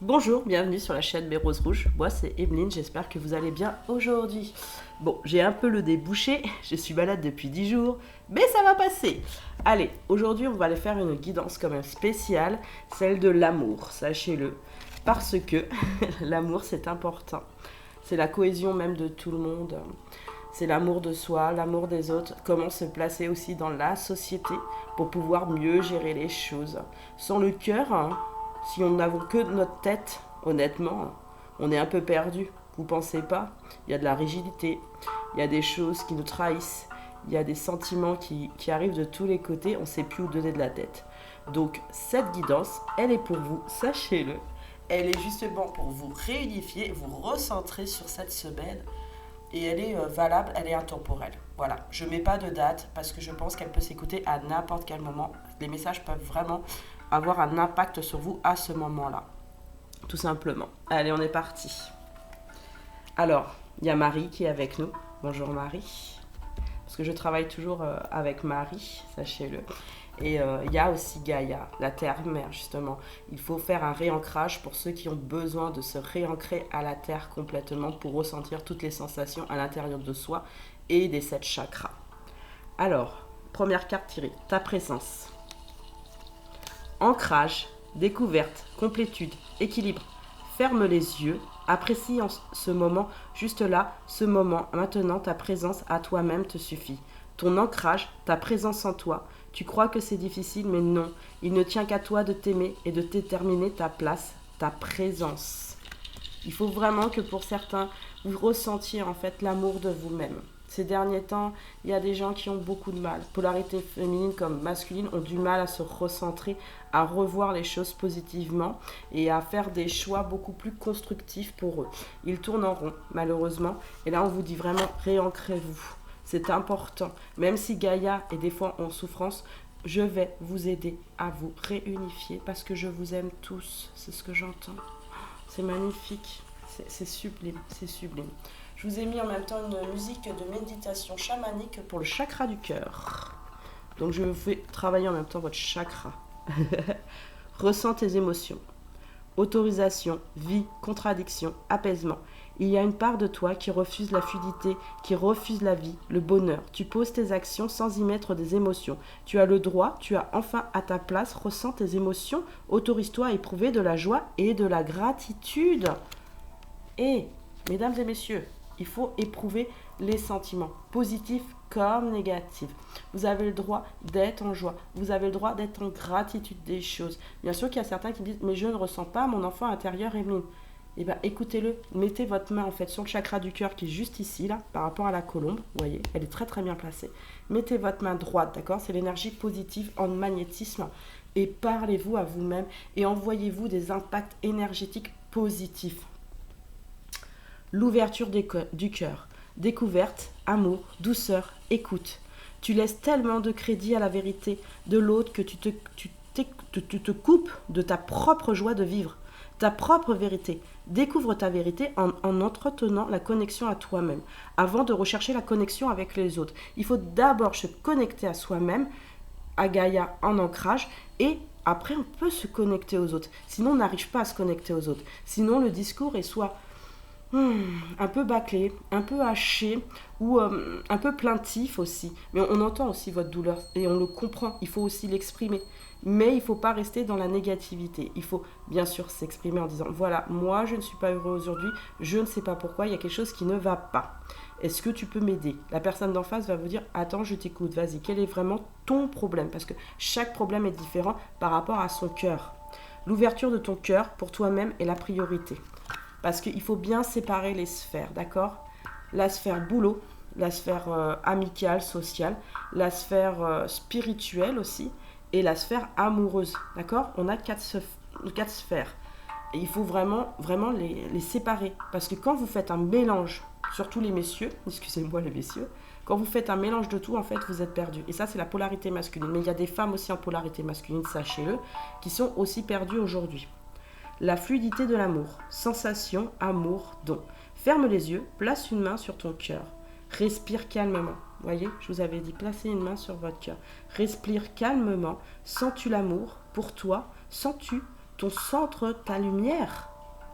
Bonjour, bienvenue sur la chaîne Mes Roses Rouges. Moi c'est Emeline, j'espère que vous allez bien aujourd'hui. Bon, j'ai un peu le nez bouché, je suis malade depuis 10 jours, mais ça va passer. Allez, aujourd'hui on va aller faire une guidance quand même spéciale, celle de l'amour, sachez-le. Parce que l'amour c'est important. C'est la cohésion même de tout le monde. C'est l'amour de soi, l'amour des autres, comment se placer aussi dans la société pour pouvoir mieux gérer les choses. Sans le cœur, hein, si on n'a que notre tête, honnêtement, on est un peu perdu. Vous pensez pas? Il y a de la rigidité, il y a des choses qui nous trahissent, il y a des sentiments qui arrivent de tous les côtés, on ne sait plus où donner de la tête. Donc cette guidance, elle est pour vous, sachez-le. Elle est justement pour vous réunifier, vous recentrer sur cette semaine et elle est valable, elle est intemporelle. Voilà, je ne mets pas de date parce que je pense qu'elle peut s'écouter à n'importe quel moment. Les messages peuvent vraiment avoir un impact sur vous à ce moment-là, tout simplement. Allez, on est parti. Alors, il y a Marie qui est avec nous. Bonjour Marie. Parce que je travaille toujours avec Marie, sachez-le. Et il y a aussi Gaïa, la terre-mère, justement. Il faut faire un réancrage pour ceux qui ont besoin de se réancrer à la terre complètement pour ressentir toutes les sensations à l'intérieur de soi et des 7 chakras. Alors, première carte tirée, ta présence. Ancrage, découverte, complétude, équilibre. Ferme les yeux, apprécie en ce moment, juste là, ce moment, maintenant, ta présence à toi-même te suffit. Ton ancrage, ta présence en toi. Tu crois que c'est difficile, mais non. Il ne tient qu'à toi de t'aimer et de déterminer ta place, ta présence. Il faut vraiment que pour certains, vous ressentiez en fait l'amour de vous-même. Ces derniers temps, il y a des gens qui ont beaucoup de mal. Polarité féminine comme masculine ont du mal à se recentrer, à revoir les choses positivement et à faire des choix beaucoup plus constructifs pour eux. Ils tournent en rond, malheureusement. Et là, on vous dit vraiment, réancrez-vous. C'est important. Même si Gaïa est des fois en souffrance, je vais vous aider à vous réunifier parce que je vous aime tous. C'est ce que j'entends. C'est magnifique. C'est sublime. C'est sublime. Je vous ai mis en même temps une musique de méditation chamanique pour le chakra du cœur. Donc je vous fais travailler en même temps votre chakra. Ressens tes émotions. Autorisation, vie, contradiction, apaisement. Il y a une part de toi qui refuse la fluidité, qui refuse la vie, le bonheur. Tu poses tes actions sans y mettre des émotions. Tu as le droit, tu as enfin à ta place, ressens tes émotions, autorise-toi à éprouver de la joie et de la gratitude. Et, mesdames et messieurs, il faut éprouver les sentiments, positifs comme négatifs. Vous avez le droit d'être en joie, vous avez le droit d'être en gratitude des choses. Bien sûr qu'il y a certains qui disent, mais je ne ressens pas mon enfant intérieur Emeline. Eh bien, écoutez-le, mettez votre main en fait sur le chakra du cœur qui est juste ici, là, par rapport à la colombe, vous voyez, elle est très très bien placée. Mettez votre main droite, d'accord? C'est l'énergie positive en magnétisme. Et parlez-vous à vous-même et envoyez-vous des impacts énergétiques positifs. L'ouverture du cœur, découverte, amour, douceur, écoute. Tu laisses tellement de crédit à la vérité de l'autre que tu te coupes de ta propre joie de vivre, ta propre vérité. Découvre ta vérité en entretenant la connexion à toi-même, avant de rechercher la connexion avec les autres. Il faut d'abord se connecter à soi-même, à Gaïa en ancrage, et après on peut se connecter aux autres. Sinon on n'arrive pas à se connecter aux autres. Sinon le discours est soit un peu bâclé, un peu haché ou un peu plaintif aussi. Mais on entend aussi votre douleur et on le comprend. Il faut aussi l'exprimer. Mais il ne faut pas rester dans la négativité. Il faut bien sûr s'exprimer en disant, voilà, moi je ne suis pas heureux aujourd'hui, je ne sais pas pourquoi, il y a quelque chose qui ne va pas. Est-ce que tu peux m'aider? La personne d'en face va vous dire, attends, je t'écoute, vas-y, quel est vraiment ton problème? Parce que chaque problème est différent par rapport à son cœur. L'ouverture de ton cœur pour toi-même est la priorité. Parce qu'il faut bien séparer les sphères, d'accord? La sphère boulot, la sphère amicale, sociale, la sphère spirituelle aussi, et la sphère amoureuse, d'accord? On a quatre sphères. Et il faut vraiment les séparer. Parce que quand vous faites un mélange, surtout les messieurs, excusez-moi les messieurs, quand vous faites un mélange de tout, en fait, vous êtes perdu. Et ça, c'est la polarité masculine. Mais il y a des femmes aussi en polarité masculine, sachez-le, qui sont aussi perdues aujourd'hui. La fluidité de l'amour, sensation, amour, don. Ferme les yeux, place une main sur ton cœur. Respire calmement. Voyez, je vous avais dit, placez une main sur votre cœur. Respire calmement. Sens-tu l'amour pour toi? Sens-tu ton centre, ta lumière?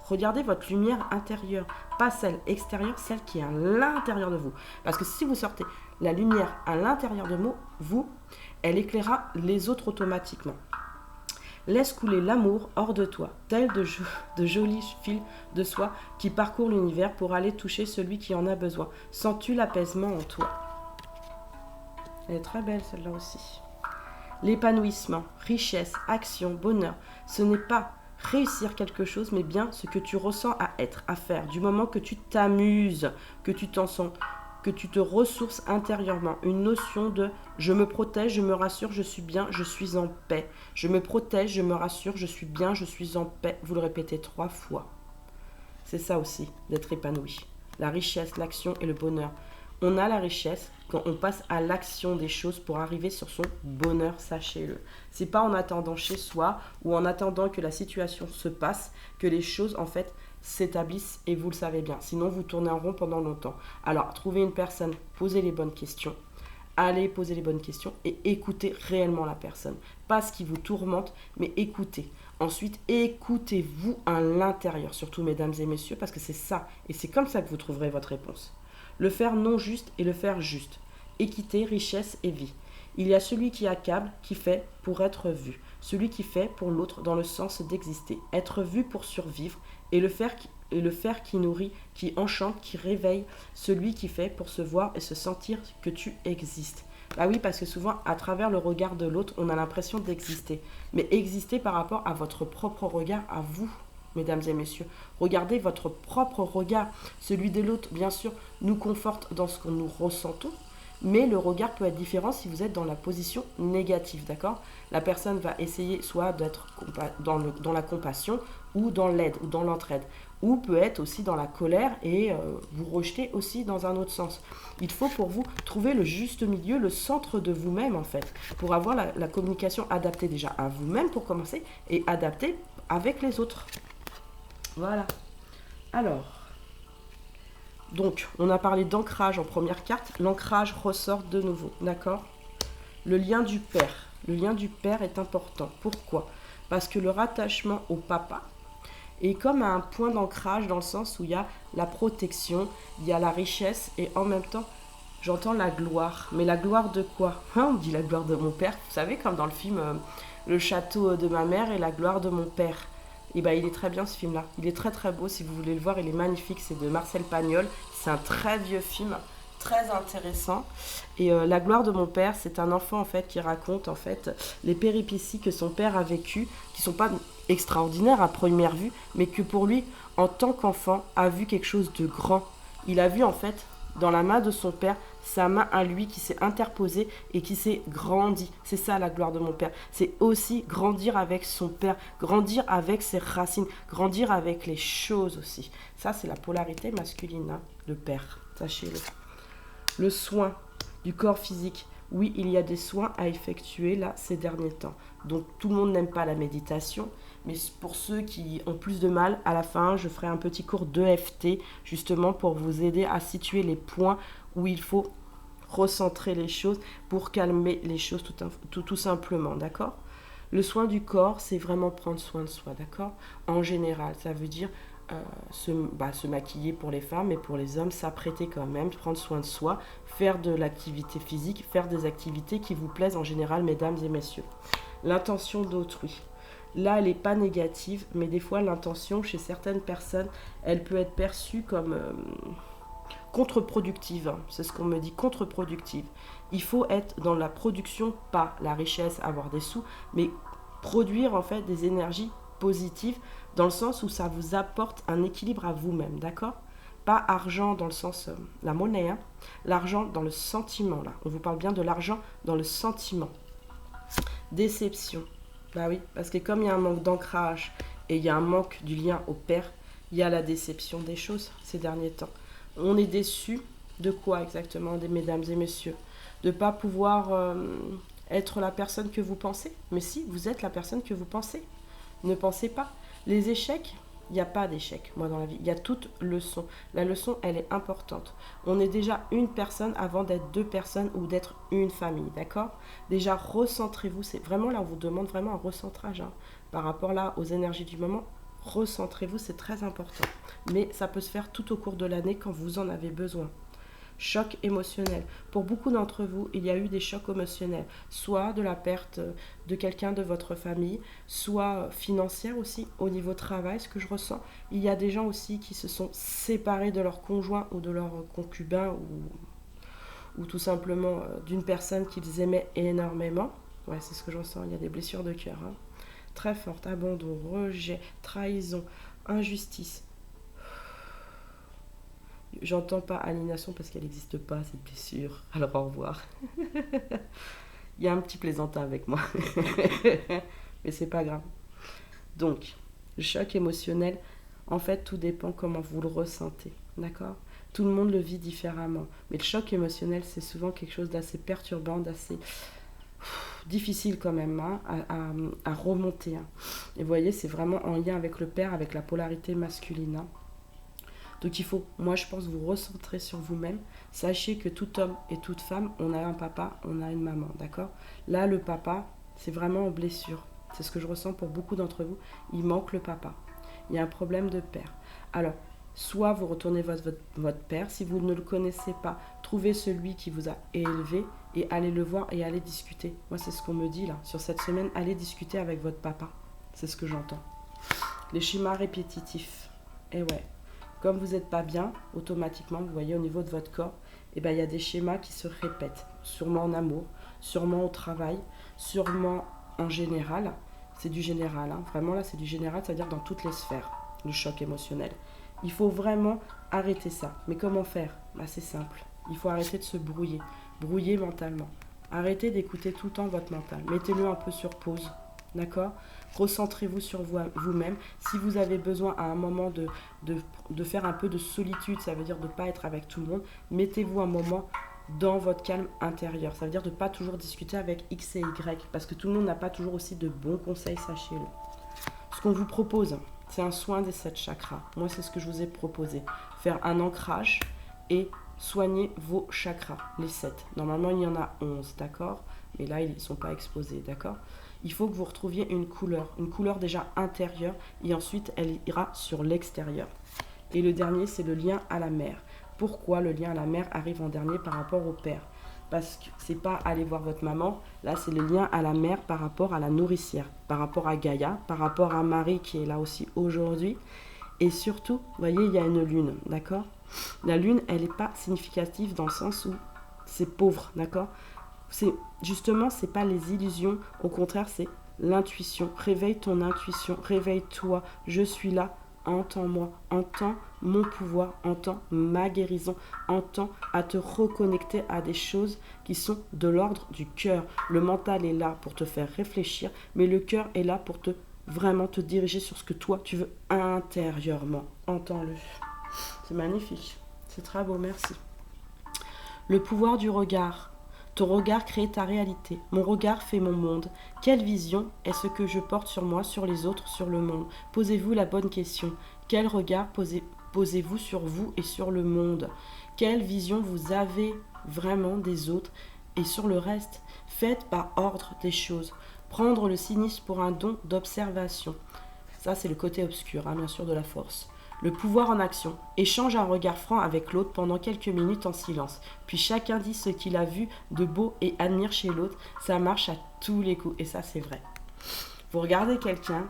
Regardez votre lumière intérieure, pas celle extérieure, celle qui est à l'intérieur de vous. Parce que si vous sortez la lumière à l'intérieur de vous, elle éclairera les autres automatiquement. Laisse couler l'amour hors de toi, tel de jolis fils de soie qui parcourent l'univers pour aller toucher celui qui en a besoin. Sens-tu l'apaisement en toi? Elle est très belle celle-là aussi. L'épanouissement, richesse, action, bonheur, ce n'est pas réussir quelque chose, mais bien ce que tu ressens à être, à faire. Du moment que tu t'amuses, que tu t'en sens, que tu te ressources intérieurement. Une notion de je me protège, je me rassure, je suis bien, je suis en paix. Je me protège, je me rassure, je suis bien, je suis en paix. Vous le répétez 3 fois. C'est ça aussi, d'être épanoui. La richesse, l'action et le bonheur. On a la richesse quand on passe à l'action des choses pour arriver sur son bonheur, sachez-le. C'est pas en attendant chez soi ou en attendant que la situation se passe que les choses en fait s'établissent et vous le savez bien. Sinon vous tournez en rond pendant longtemps. Alors trouvez une personne, posez les bonnes questions. Allez poser les bonnes questions et écoutez réellement la personne. Pas ce qui vous tourmente, mais écoutez. Ensuite, écoutez-vous à l'intérieur, surtout mesdames et messieurs, parce que c'est ça. Et c'est comme ça que vous trouverez votre réponse. Le faire non juste et le faire juste. Équité, richesse et vie. Il y a celui qui accable, qui fait pour être vu. Celui qui fait pour l'autre dans le sens d'exister. Être vu pour survivre et le faire qui nourrit, qui enchante, qui réveille. Celui qui fait pour se voir et se sentir que tu existes. Bah oui, parce que souvent, à travers le regard de l'autre, on a l'impression d'exister. Mais exister par rapport à votre propre regard, à vous. Mesdames et messieurs, regardez votre propre regard. Celui de l'autre, bien sûr, nous conforte dans ce que nous ressentons, mais le regard peut être différent si vous êtes dans la position négative, d'accord? La personne va essayer soit d'être dans la compassion ou dans l'aide ou dans l'entraide, ou peut être aussi dans la colère et vous rejeter aussi dans un autre sens. Il faut pour vous trouver le juste milieu, le centre de vous-même en fait, pour avoir la communication adaptée déjà à vous-même pour commencer et adaptée avec les autres. Voilà. Alors, donc, on a parlé d'ancrage en première carte. L'ancrage ressort de nouveau, d'accord? Le lien du père. Le lien du père est important. Pourquoi? Parce que le rattachement au papa est comme un point d'ancrage dans le sens où il y a la protection, il y a la richesse et en même temps, j'entends la gloire. Mais la gloire de quoi? On dit la gloire de mon père. Vous savez, comme dans le film Le château de ma mère et la gloire de mon père. Et ben il est très bien ce film là, il est très très beau si vous voulez le voir, il est magnifique, c'est de Marcel Pagnol, c'est un très vieux film, très intéressant. Et La gloire de mon père, c'est un enfant en fait qui raconte en fait les péripéties que son père a vécues, qui sont pas extraordinaires à première vue, mais que pour lui, en tant qu'enfant, a vu quelque chose de grand. Il a vu en fait dans la main de son père, sa main à lui qui s'est interposée et qui s'est grandie. C'est ça la gloire de mon père. C'est aussi grandir avec son père, grandir avec ses racines, grandir avec les choses aussi. Ça, c'est la polarité masculine, hein, le père, sachez-le. Le soin du corps physique. Oui, il y a des soins à effectuer là ces derniers temps. Donc tout le monde n'aime pas la méditation, mais pour ceux qui ont plus de mal, à la fin, je ferai un petit cours d'EFT justement pour vous aider à situer les points où il faut recentrer les choses pour calmer les choses tout simplement, d'accord? Le soin du corps, c'est vraiment prendre soin de soi, d'accord? En général, ça veut dire se maquiller pour les femmes et pour les hommes, s'apprêter quand même, prendre soin de soi, faire de l'activité physique, faire des activités qui vous plaisent en général, mesdames et messieurs. L'intention d'autrui. Là, elle n'est pas négative, mais des fois, l'intention, chez certaines personnes, elle peut être perçue comme contre-productive. C'est ce qu'on me dit, contre-productive. Il faut être dans la production, pas la richesse, avoir des sous, mais produire en fait des énergies positives dans le sens où ça vous apporte un équilibre à vous-même, d'accord? Pas argent dans le sens, la monnaie, hein? L'argent dans le sentiment, là. On vous parle bien de l'argent dans le sentiment. Déception. Bah oui, parce que comme il y a un manque d'ancrage et il y a un manque du lien au père, il y a la déception des choses ces derniers temps. On est déçu de quoi exactement, des mesdames et messieurs? De ne pas pouvoir être la personne que vous pensez. Mais si, vous êtes la personne que vous pensez. Ne pensez pas. Les échecs, il n'y a pas d'échec, moi, dans la vie. Il y a toute leçon. La leçon, elle est importante. On est déjà une personne avant d'être 2 personnes ou d'être une famille, d'accord? Déjà, recentrez-vous. C'est vraiment là, on vous demande vraiment un recentrage, hein, par rapport là aux énergies du moment. Recentrez-vous, c'est très important. Mais ça peut se faire tout au cours de l'année quand vous en avez besoin. Choc émotionnel. Pour beaucoup d'entre vous, il y a eu des chocs émotionnels, soit de la perte de quelqu'un de votre famille, soit financière aussi, au niveau travail, ce que je ressens. Il y a des gens aussi qui se sont séparés de leur conjoint ou de leur concubin ou tout simplement d'une personne qu'ils aimaient énormément. Ouais, c'est ce que j'en sens, il y a des blessures de cœur. Hein. Très fortes, abandon, rejet, trahison, injustice. J'entends pas aliénation parce qu'elle n'existe pas, cette blessure. Alors au revoir. Il y a un petit plaisantin avec moi. Mais c'est pas grave. Donc, le choc émotionnel, en fait, tout dépend comment vous le ressentez. D'accord ? Tout le monde le vit différemment. Mais le choc émotionnel, c'est souvent quelque chose d'assez perturbant, d'assez difficile quand même hein, à remonter. Hein. Et vous voyez, c'est vraiment en lien avec le père, avec la polarité masculine. Hein. Donc il faut, moi je pense, vous recentrer sur vous-même. Sachez que tout homme et toute femme, on a un papa, on a une maman, d'accord ? Là, le papa, c'est vraiment en blessure. C'est ce que je ressens pour beaucoup d'entre vous. Il manque le papa. Il y a un problème de père. Alors, soit vous retournez votre père, si vous ne le connaissez pas, trouvez celui qui vous a élevé et allez le voir et allez discuter. Moi, c'est ce qu'on me dit là, sur cette semaine, allez discuter avec votre papa. C'est ce que j'entends. Les schémas répétitifs. Eh ouais. Comme vous n'êtes pas bien, automatiquement, vous voyez au niveau de votre corps, eh ben, il y a des schémas qui se répètent. Sûrement en amour, sûrement au travail, sûrement en général. C'est du général, hein. Vraiment là c'est du général, c'est-à-dire dans toutes les sphères, le choc émotionnel. Il faut vraiment arrêter ça. Mais comment faire ? Bah, c'est simple. Il faut arrêter de se brouiller mentalement. Arrêtez d'écouter tout le temps votre mental. Mettez-le un peu sur pause. D'accord ? Recentrez-vous sur vous-même. Si vous avez besoin à un moment de faire un peu de solitude, ça veut dire de ne pas être avec tout le monde, mettez-vous un moment dans votre calme intérieur. Ça veut dire de ne pas toujours discuter avec X et Y, parce que tout le monde n'a pas toujours aussi de bons conseils, sachez-le. Ce qu'on vous propose, c'est un soin des 7 chakras. Moi, c'est ce que je vous ai proposé. Faire un ancrage et soigner vos chakras, les 7. Normalement, il y en a 11, d'accord ? Mais là, ils ne sont pas exposés, d'accord ? Il faut que vous retrouviez une couleur déjà intérieure, et ensuite, elle ira sur l'extérieur. Et le dernier, c'est le lien à la mer. Pourquoi le lien à la mer arrive en dernier par rapport au père ? Parce que c'est pas aller voir votre maman, là c'est le lien à la mer par rapport à la nourricière, par rapport à Gaïa, par rapport à Marie qui est là aussi aujourd'hui. Et surtout, vous voyez, il y a une lune, d'accord ? La lune, elle n'est pas significative dans le sens où c'est pauvre, d'accord ? Justement, c'est pas les illusions, au contraire, c'est l'intuition. Réveille ton intuition, réveille-toi, je suis là, entends-moi, entends mon pouvoir, entends ma guérison, entends à te reconnecter à des choses qui sont de l'ordre du cœur. Le mental est là pour te faire réfléchir, mais le cœur est là pour vraiment te diriger sur ce que toi tu veux intérieurement. Entends-le. C'est magnifique, c'est très beau, merci. Le pouvoir du regard. Ton regard crée ta réalité. Mon regard fait mon monde. Quelle vision est ce que je porte sur moi, sur les autres, sur le monde ? Posez-vous la bonne question. Quel regard posez-vous sur vous et sur le monde ? Quelle vision vous avez vraiment des autres et sur le reste ? Faites par ordre des choses. Prendre le cynisme pour un don d'observation. Ça, c'est le côté obscur, hein, bien sûr, de la force. Le pouvoir en action. Échange un regard franc avec l'autre pendant quelques minutes en silence. Puis chacun dit ce qu'il a vu de beau et admire chez l'autre. Ça marche à tous les coups. Et ça, c'est vrai. Vous regardez quelqu'un,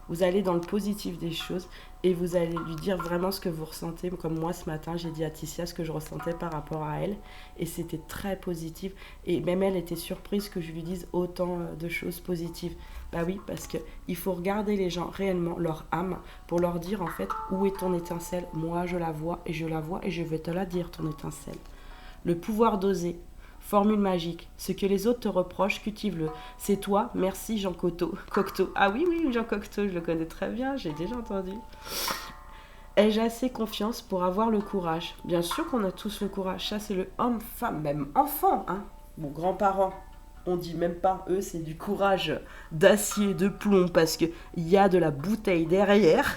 vous allez dans le positif des choses et vous allez lui dire vraiment ce que vous ressentez. Comme moi, ce matin, j'ai dit à Ticia ce que je ressentais par rapport à elle. Et c'était très positif. Et même elle était surprise que je lui dise autant de choses positives. Bah oui, parce qu'il faut regarder les gens réellement, leur âme, pour leur dire en fait où est ton étincelle. Moi, je la vois et je vais te la dire, ton étincelle. Le pouvoir d'oser. Formule magique. Ce que les autres te reprochent, cultive-le. C'est toi, merci Jean Cocteau. Ah oui, Jean Cocteau, je le connais très bien, j'ai déjà entendu. Ai-je assez confiance pour avoir le courage ? Bien sûr qu'on a tous le courage. Ça, c'est le homme, femme, même enfant, hein. Bon, grands-parents. On dit même pas, eux, c'est du courage d'acier, de plomb, parce qu'il y a de la bouteille derrière.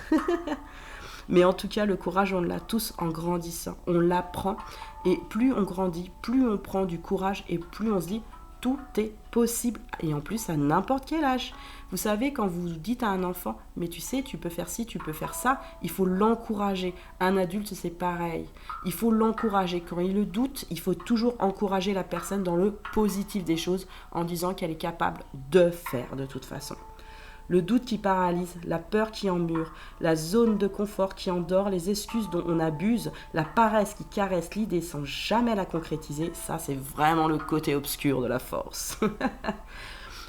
Mais en tout cas, le courage, on l'a tous en grandissant. On l'apprend. Et plus on grandit, plus on prend du courage et plus on se dit, Tout est possible et en plus à n'importe quel âge. Vous savez, quand vous dites à un enfant, mais tu sais, tu peux faire ci, tu peux faire ça, il faut l'encourager. Un adulte, c'est pareil. Il faut l'encourager. Quand il le doute, il faut toujours encourager la personne dans le positif des choses en disant qu'elle est capable de faire de toute façon. Le doute qui paralyse, la peur qui emmure, la zone de confort qui endort, les excuses dont on abuse, la paresse qui caresse l'idée sans jamais la concrétiser, ça c'est vraiment le côté obscur de la force.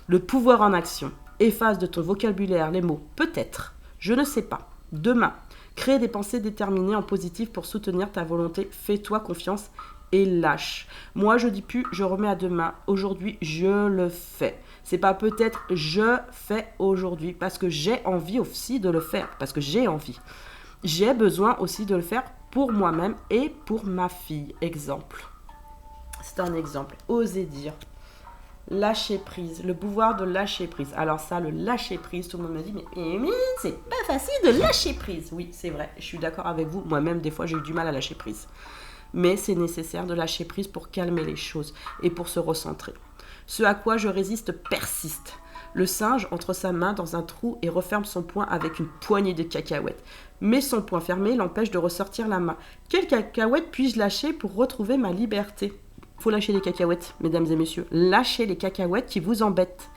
Le pouvoir en action. Efface de ton vocabulaire les mots peut-être, je ne sais pas, demain. Crée des pensées déterminées en positif pour soutenir ta volonté. Fais-toi confiance et lâche. Moi je dis plus je remets à demain, aujourd'hui je le fais. C'est pas peut-être je fais aujourd'hui parce que j'ai envie aussi de le faire, parce que j'ai envie. J'ai besoin aussi de le faire pour moi-même et pour ma fille. Exemple. C'est un exemple. Oser dire. Lâcher prise, le pouvoir de lâcher prise. Alors ça, le lâcher prise, tout le monde me dit, mais c'est pas facile de lâcher prise. Oui, c'est vrai, je suis d'accord avec vous. Moi-même, des fois, j'ai eu du mal à lâcher prise. Mais c'est nécessaire de lâcher prise pour calmer les choses et pour se recentrer. Ce à quoi je résiste persiste. Le singe entre sa main dans un trou et referme son poing avec une poignée de cacahuètes. Mais son poing fermé l'empêche de ressortir la main. Quelle cacahuète puis-je lâcher pour retrouver ma liberté ? Faut lâcher les cacahuètes, mesdames et messieurs. Lâchez les cacahuètes qui vous embêtent.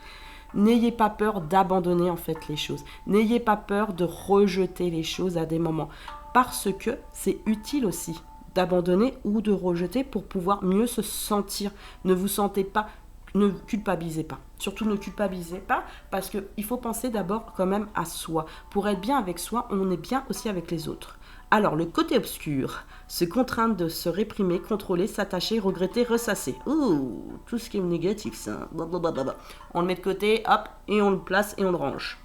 N'ayez pas peur d'abandonner en fait les choses. N'ayez pas peur de rejeter les choses à des moments. Parce que c'est utile aussi d'abandonner ou de rejeter pour pouvoir mieux se sentir. Ne vous sentez pas, ne culpabilisez pas. Surtout ne culpabilisez pas parce qu'il faut penser d'abord quand même à soi. Pour être bien avec soi, on est bien aussi avec les autres. Alors, le côté obscur, se contraindre de se réprimer, contrôler, s'attacher, regretter, ressasser. Ouh, tout ce qui est négatif, ça. Blablabla. On le met de côté, hop, et on le place et on le range.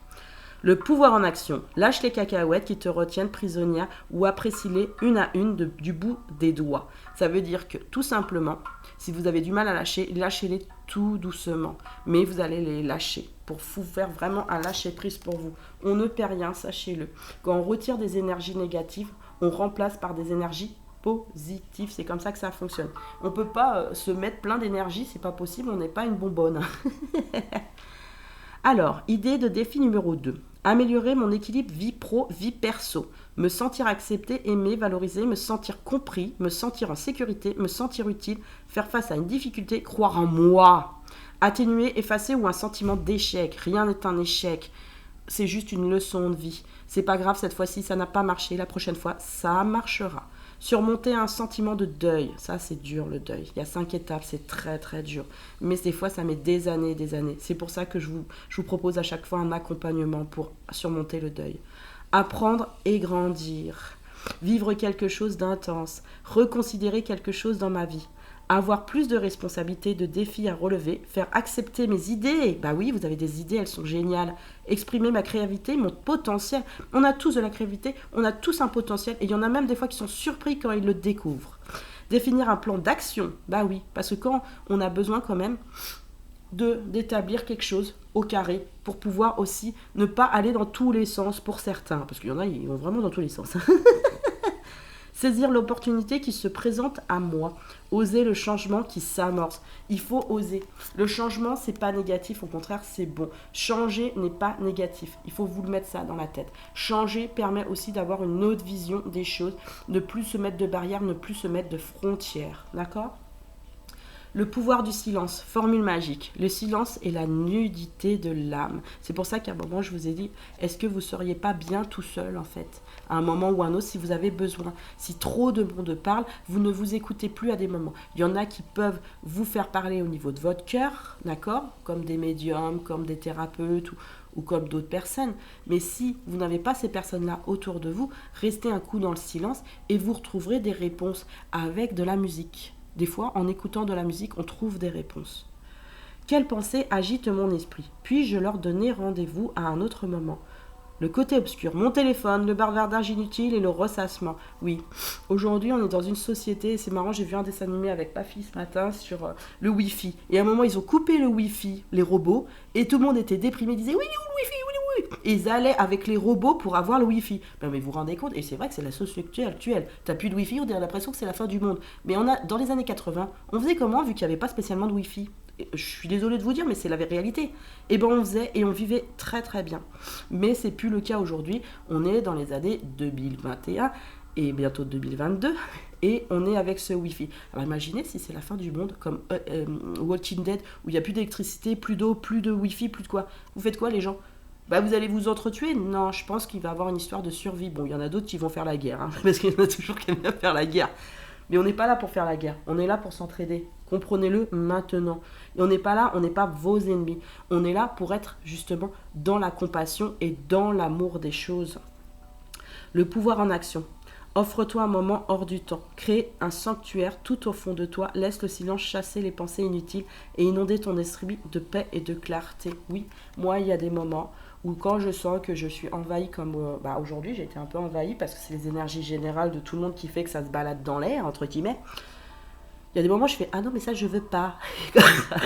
Le pouvoir en action. Lâche les cacahuètes qui te retiennent prisonnière ou apprécie-les une à une du bout des doigts. Ça veut dire que tout simplement, si vous avez du mal à lâcher, lâchez-les tout doucement. Mais vous allez les lâcher pour vous faire vraiment un lâcher-prise pour vous. On ne perd rien, sachez-le. Quand on retire des énergies négatives, on remplace par des énergies positives. C'est comme ça que ça fonctionne. On ne peut pas se mettre plein d'énergie, c'est pas possible, on n'est pas une bonbonne. Alors, idée de défi numéro 2. Améliorer mon équilibre vie pro, vie perso. Me sentir accepté, aimé, valorisé, me sentir compris, me sentir en sécurité, me sentir utile, faire face à une difficulté, croire en moi. Atténuer, effacer ou un sentiment d'échec. Rien n'est un échec. C'est juste une leçon de vie. C'est pas grave, cette fois-ci, ça n'a pas marché. La prochaine fois, ça marchera. Surmonter un sentiment de deuil. Ça, c'est dur, le deuil. Il y a 5 étapes, c'est très, très dur. Mais des fois, ça met des années et des années. C'est pour ça que je vous propose à chaque fois un accompagnement pour surmonter le deuil. Apprendre et grandir. Vivre quelque chose d'intense. Reconsidérer quelque chose dans ma vie. Avoir plus de responsabilités, de défis à relever, faire accepter mes idées. Bah oui, vous avez des idées, elles sont géniales. Exprimer ma créativité, mon potentiel. On a tous de la créativité, on a tous un potentiel et il y en a même des fois qui sont surpris quand ils le découvrent. Définir un plan d'action. Bah oui, parce que quand on a besoin quand même d'établir quelque chose au carré pour pouvoir aussi ne pas aller dans tous les sens pour certains. Parce qu'il y en a, ils vont vraiment dans tous les sens. Saisir l'opportunité qui se présente à moi. Oser le changement qui s'amorce. Il faut oser. Le changement, c'est pas négatif, au contraire, c'est bon. Changer n'est pas négatif. Il faut vous le mettre ça dans la tête. Changer permet aussi d'avoir une autre vision des choses, ne plus se mettre de barrières, ne plus se mettre de frontières. D'accord ? Le pouvoir du silence, formule magique. Le silence est la nudité de l'âme. C'est pour ça qu'à un moment, je vous ai dit, est-ce que vous ne seriez pas bien tout seul, en fait, à un moment ou à un autre, si vous avez besoin. Si trop de monde parle, vous ne vous écoutez plus à des moments. Il y en a qui peuvent vous faire parler au niveau de votre cœur, d'accord ? Comme des médiums, comme des thérapeutes ou comme d'autres personnes. Mais si vous n'avez pas ces personnes-là autour de vous, restez un coup dans le silence et vous retrouverez des réponses avec de la musique. Des fois, en écoutant de la musique, on trouve des réponses. Quelle pensée agite mon esprit ? Puis-je leur donner rendez-vous à un autre moment ? Le côté obscur, mon téléphone, le bavardage inutile et le ressassement. Oui, aujourd'hui on est dans une société, c'est marrant, j'ai vu un dessin animé avec Pafi ce matin sur le Wi-Fi. Et à un moment ils ont coupé le Wi-Fi, les robots, et tout le monde était déprimé, disait oui, le Wi-Fi, oui. Et ils allaient avec les robots pour avoir le Wi-Fi. Ben, mais vous vous rendez compte, et c'est vrai que c'est la société actuelle. T'as plus de Wi-Fi, on a l'impression que c'est la fin du monde. Mais dans les années 80, on faisait comment vu qu'il n'y avait pas spécialement de Wi-Fi ? je suis désolée de vous dire, mais c'est la réalité. Et ben on faisait et on vivait très très bien. Mais c'est plus le cas aujourd'hui. On est dans les années 2021 et bientôt 2022 et on est avec ce Wi-Fi. Alors imaginez si c'est la fin du monde comme Walking Dead où il n'y a plus d'électricité, plus d'eau, plus de Wi-Fi, plus de quoi. Vous faites quoi les gens? Bah vous allez vous entretuer? Non, je pense qu'il va y avoir une histoire de survie. Bon, il y en a d'autres qui vont faire la guerre, hein, parce qu'il y en a toujours qui aiment bien faire la guerre. Mais on n'est pas là pour faire la guerre, on est là pour s'entraider. Comprenez-le maintenant. Et on n'est pas là, on n'est pas vos ennemis. On est là pour être justement dans la compassion et dans l'amour des choses. Le pouvoir en action. Offre-toi un moment hors du temps. Crée un sanctuaire tout au fond de toi. Laisse le silence chasser les pensées inutiles et inonder ton esprit de paix et de clarté. Oui, moi, il y a des moments où quand je sens que je suis envahie comme aujourd'hui, j'ai été un peu envahie parce que c'est les énergies générales de tout le monde qui fait que ça se balade dans l'air, entre guillemets. Il y a des moments où je fais « Ah non, mais ça, je veux pas.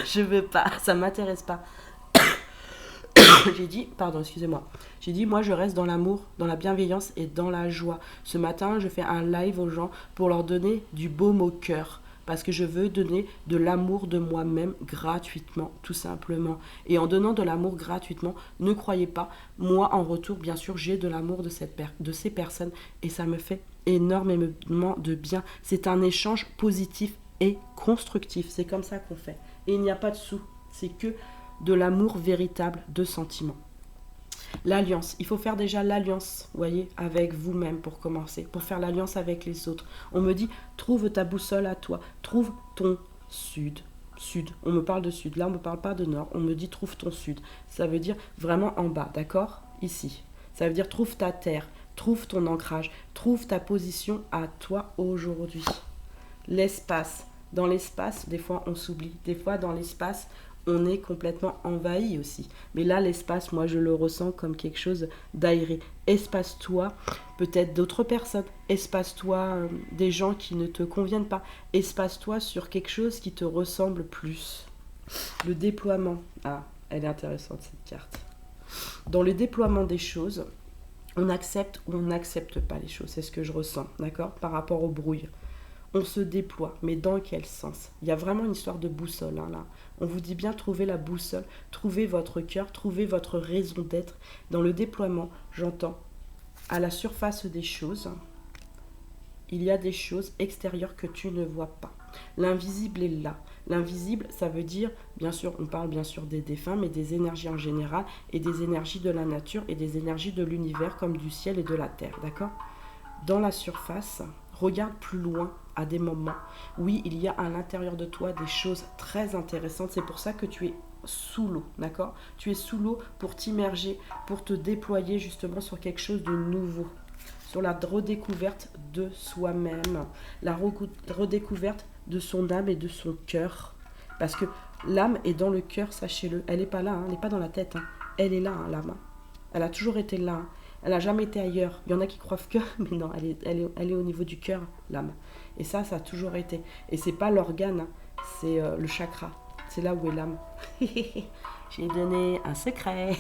Je veux pas. Ça m'intéresse pas. » J'ai dit, pardon, excusez-moi. J'ai dit, moi, je reste dans l'amour, dans la bienveillance et dans la joie. Ce matin, je fais un live aux gens pour leur donner du baume au cœur. Parce que je veux donner de l'amour de moi-même gratuitement, tout simplement. Et en donnant de l'amour gratuitement, ne croyez pas, moi, en retour, bien sûr, j'ai de l'amour de ces personnes. Et ça me fait énormément de bien. C'est un échange positif et constructif. C'est comme ça qu'on fait. Et il n'y a pas de sous. C'est que de l'amour véritable, de sentiments. L'alliance, il faut faire déjà l'alliance, vous voyez, avec vous-même pour commencer, pour faire l'alliance avec les autres. On me dit, trouve ta boussole à toi, trouve ton sud. Sud, on me parle de sud, là on ne me parle pas de nord, on me dit trouve ton sud. Ça veut dire vraiment en bas, d'accord? Ici. Ça veut dire trouve ta terre, trouve ton ancrage, trouve ta position à toi aujourd'hui. L'espace. Dans l'espace, des fois on s'oublie, des fois dans l'espace, on est complètement envahi aussi. Mais là, l'espace, moi, je le ressens comme quelque chose d'aéré. Espace-toi, peut-être d'autres personnes. Espace-toi des gens qui ne te conviennent pas. Espace-toi sur quelque chose qui te ressemble plus. Le déploiement. Ah, elle est intéressante, cette carte. Dans le déploiement des choses, on accepte ou on n'accepte pas les choses. C'est ce que je ressens, d'accord? Par rapport aux brouilles. On se déploie, mais dans quel sens? Il y a vraiment une histoire de boussole, hein, là. On vous dit bien trouver la boussole, trouver votre cœur, trouver votre raison d'être. Dans le déploiement, j'entends, à la surface des choses, il y a des choses extérieures que tu ne vois pas. L'invisible est là. L'invisible, ça veut dire, bien sûr, on parle bien sûr des défunts, mais des énergies en général, et des énergies de la nature, et des énergies de l'univers, comme du ciel et de la terre, d'accord? Dans la surface, regarde plus loin à des moments. Oui, il y a à l'intérieur de toi des choses très intéressantes. C'est pour ça que tu es sous l'eau, d'accord? Tu es sous l'eau pour t'immerger, pour te déployer justement sur quelque chose de nouveau. Sur la redécouverte de soi-même, la redécouverte de son âme et de son cœur. Parce que l'âme est dans le cœur, sachez-le. Elle n'est pas là, hein, elle n'est pas dans la tête. Hein. Elle est là, hein, l'âme. Elle a toujours été là. Hein. Elle n'a jamais été ailleurs. Il y en a qui croient que, mais non, elle est au niveau du cœur, l'âme. Et ça a toujours été. Et c'est pas l'organe, hein, c'est le chakra. C'est là où est l'âme. J'ai donné un secret.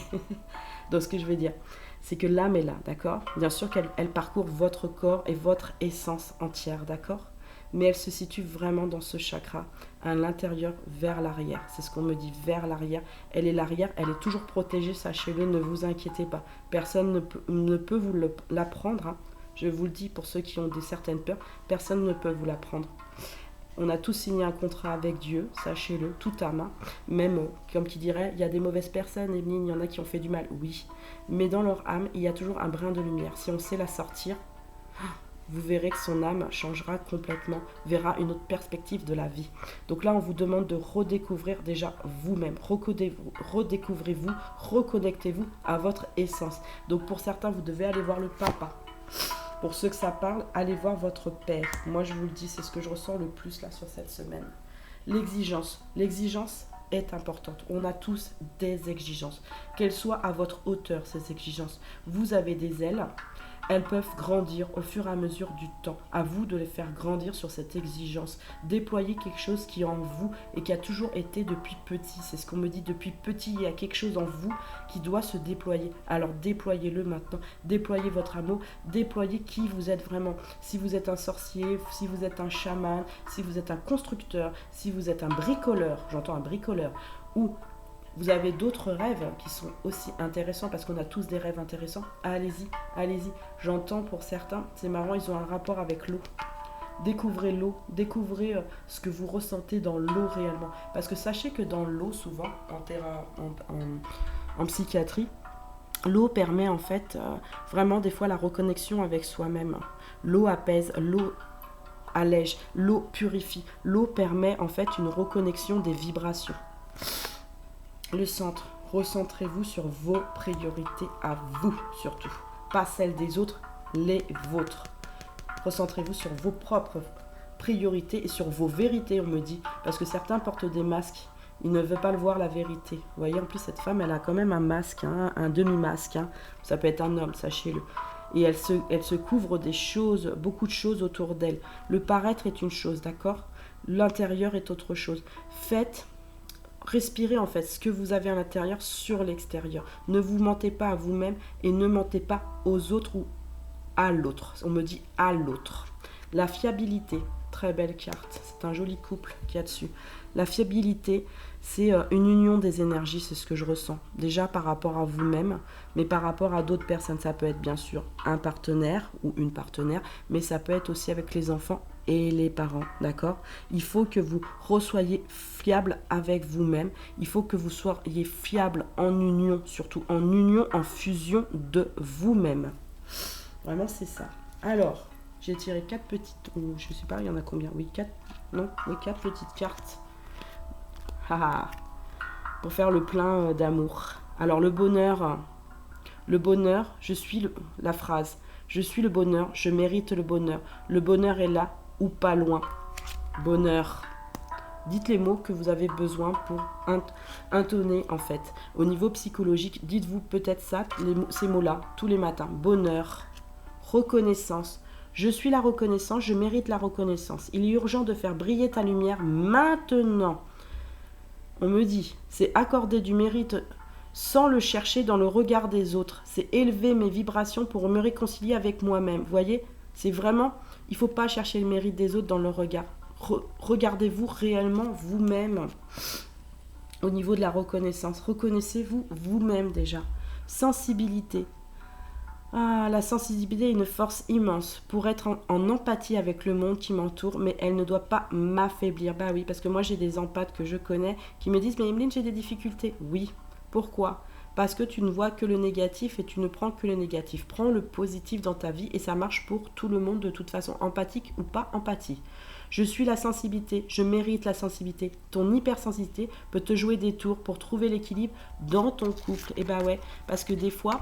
Donc ce que je veux dire, c'est que l'âme est là, d'accord? Bien sûr qu'elle parcourt votre corps et votre essence entière, d'accord? Mais elle se situe vraiment dans ce chakra, à l'intérieur, vers l'arrière. C'est ce qu'on me dit, vers l'arrière. Elle est l'arrière, elle est toujours protégée, sachez-le, ne vous inquiétez pas. Personne ne peut vous l'apprendre. Hein. Je vous le dis, pour ceux qui ont certaines peurs, personne ne peut vous l'apprendre. On a tous signé un contrat avec Dieu, sachez-le, tout âme. Hein. Même, comme qui dirait, il y a des mauvaises personnes, Emeline, il y en a qui ont fait du mal, oui. Mais dans leur âme, il y a toujours un brin de lumière. Si on sait la sortir, vous verrez que son âme changera complètement, verra une autre perspective de la vie. Donc là, on vous demande de redécouvrir déjà vous-même. Redécouvrez-vous, reconnectez-vous à votre essence. Donc pour certains, vous devez aller voir le papa. Pour ceux que ça parle, allez voir votre père. Moi, je vous le dis, c'est ce que je ressens le plus là sur cette semaine. L'exigence. L'exigence est importante. On a tous des exigences. Qu'elles soient à votre hauteur, ces exigences. Vous avez des ailes. elles peuvent grandir au fur et à mesure du temps. À vous de les faire grandir sur cette exigence. Déployer quelque chose qui est en vous et qui a toujours été depuis petit. C'est ce qu'on me dit, depuis petit, il y a quelque chose en vous qui doit se déployer. Alors déployez-le maintenant. Déployez votre amour. Déployez qui vous êtes vraiment. Si vous êtes un sorcier, si vous êtes un chaman, si vous êtes un constructeur, si vous êtes un bricoleur, j'entends un bricoleur, ou vous avez d'autres rêves qui sont aussi intéressants parce qu'on a tous des rêves intéressants. Allez-y, allez-y. J'entends pour certains, c'est marrant, ils ont un rapport avec l'eau. Découvrez l'eau, découvrez ce que vous ressentez dans l'eau réellement. Parce que sachez que dans l'eau, souvent, en psychiatrie, l'eau permet en fait vraiment des fois la reconnexion avec soi-même. L'eau apaise, l'eau allège, l'eau purifie. L'eau permet en fait une reconnexion des vibrations. Le centre, recentrez-vous sur vos priorités à vous surtout, pas celles des autres, les vôtres. Recentrez-vous sur vos propres priorités et sur vos vérités, on me dit, parce que certains portent des masques, ils ne veulent pas le voir la vérité. Vous voyez, en plus cette femme, elle a quand même un masque, hein, un demi-masque, hein. Ça peut être un homme, sachez-le. Et elle se couvre des choses, beaucoup de choses autour d'elle. Le paraître est une chose, d'accord? L'intérieur est autre chose. Respirez en fait ce que vous avez à l'intérieur sur l'extérieur. Ne vous mentez pas à vous-même et ne mentez pas aux autres ou à l'autre. On me dit à l'autre. La fiabilité, très belle carte. C'est un joli couple qu'il y a dessus. La fiabilité, c'est une union des énergies, c'est ce que je ressens. Déjà par rapport à vous-même, mais par rapport à d'autres personnes. Ça peut être bien sûr un partenaire ou une partenaire, mais ça peut être aussi avec les enfants et les parents, d'accord? Il faut que vous soyez fiable avec vous-même. Il faut que vous soyez fiable en union, surtout en union, en fusion de vous-même. Vraiment, c'est ça. Alors, j'ai tiré 4 petites, ou je sais pas, il y en a combien? Oui, 4, non, oui, 4 petites cartes. Pour faire le plein d'amour. Alors, le bonheur, je suis la phrase. Je suis le bonheur, je mérite le bonheur. Le bonheur est là ou pas loin. Bonheur. Dites les mots que vous avez besoin pour intoner en fait. Au niveau psychologique, dites-vous peut-être ça, ces mots-là, tous les matins. Bonheur, reconnaissance. Je suis la reconnaissance, je mérite la reconnaissance. Il est urgent de faire briller ta lumière maintenant. On me dit, c'est accorder du mérite sans le chercher dans le regard des autres. C'est élever mes vibrations pour me réconcilier avec moi-même. Vous voyez, c'est vraiment, il ne faut pas chercher le mérite des autres dans le regard. Regardez-vous réellement vous-même au niveau de la reconnaissance. Reconnaissez-vous vous-même déjà. Sensibilité. Ah, la sensibilité est une force immense pour être en empathie avec le monde qui m'entoure, mais elle ne doit pas m'affaiblir. Bah oui, parce que moi j'ai des empathes que je connais qui me disent « Mais Emeline, j'ai des difficultés. » Oui. Pourquoi? Parce que tu ne vois que le négatif et tu ne prends que le négatif. Prends le positif dans ta vie et ça marche pour tout le monde de toute façon, empathique ou pas empathie. Je suis la sensibilité, je mérite la sensibilité. Ton hypersensibilité peut te jouer des tours pour trouver l'équilibre dans ton couple. Et bah ouais, parce que des fois,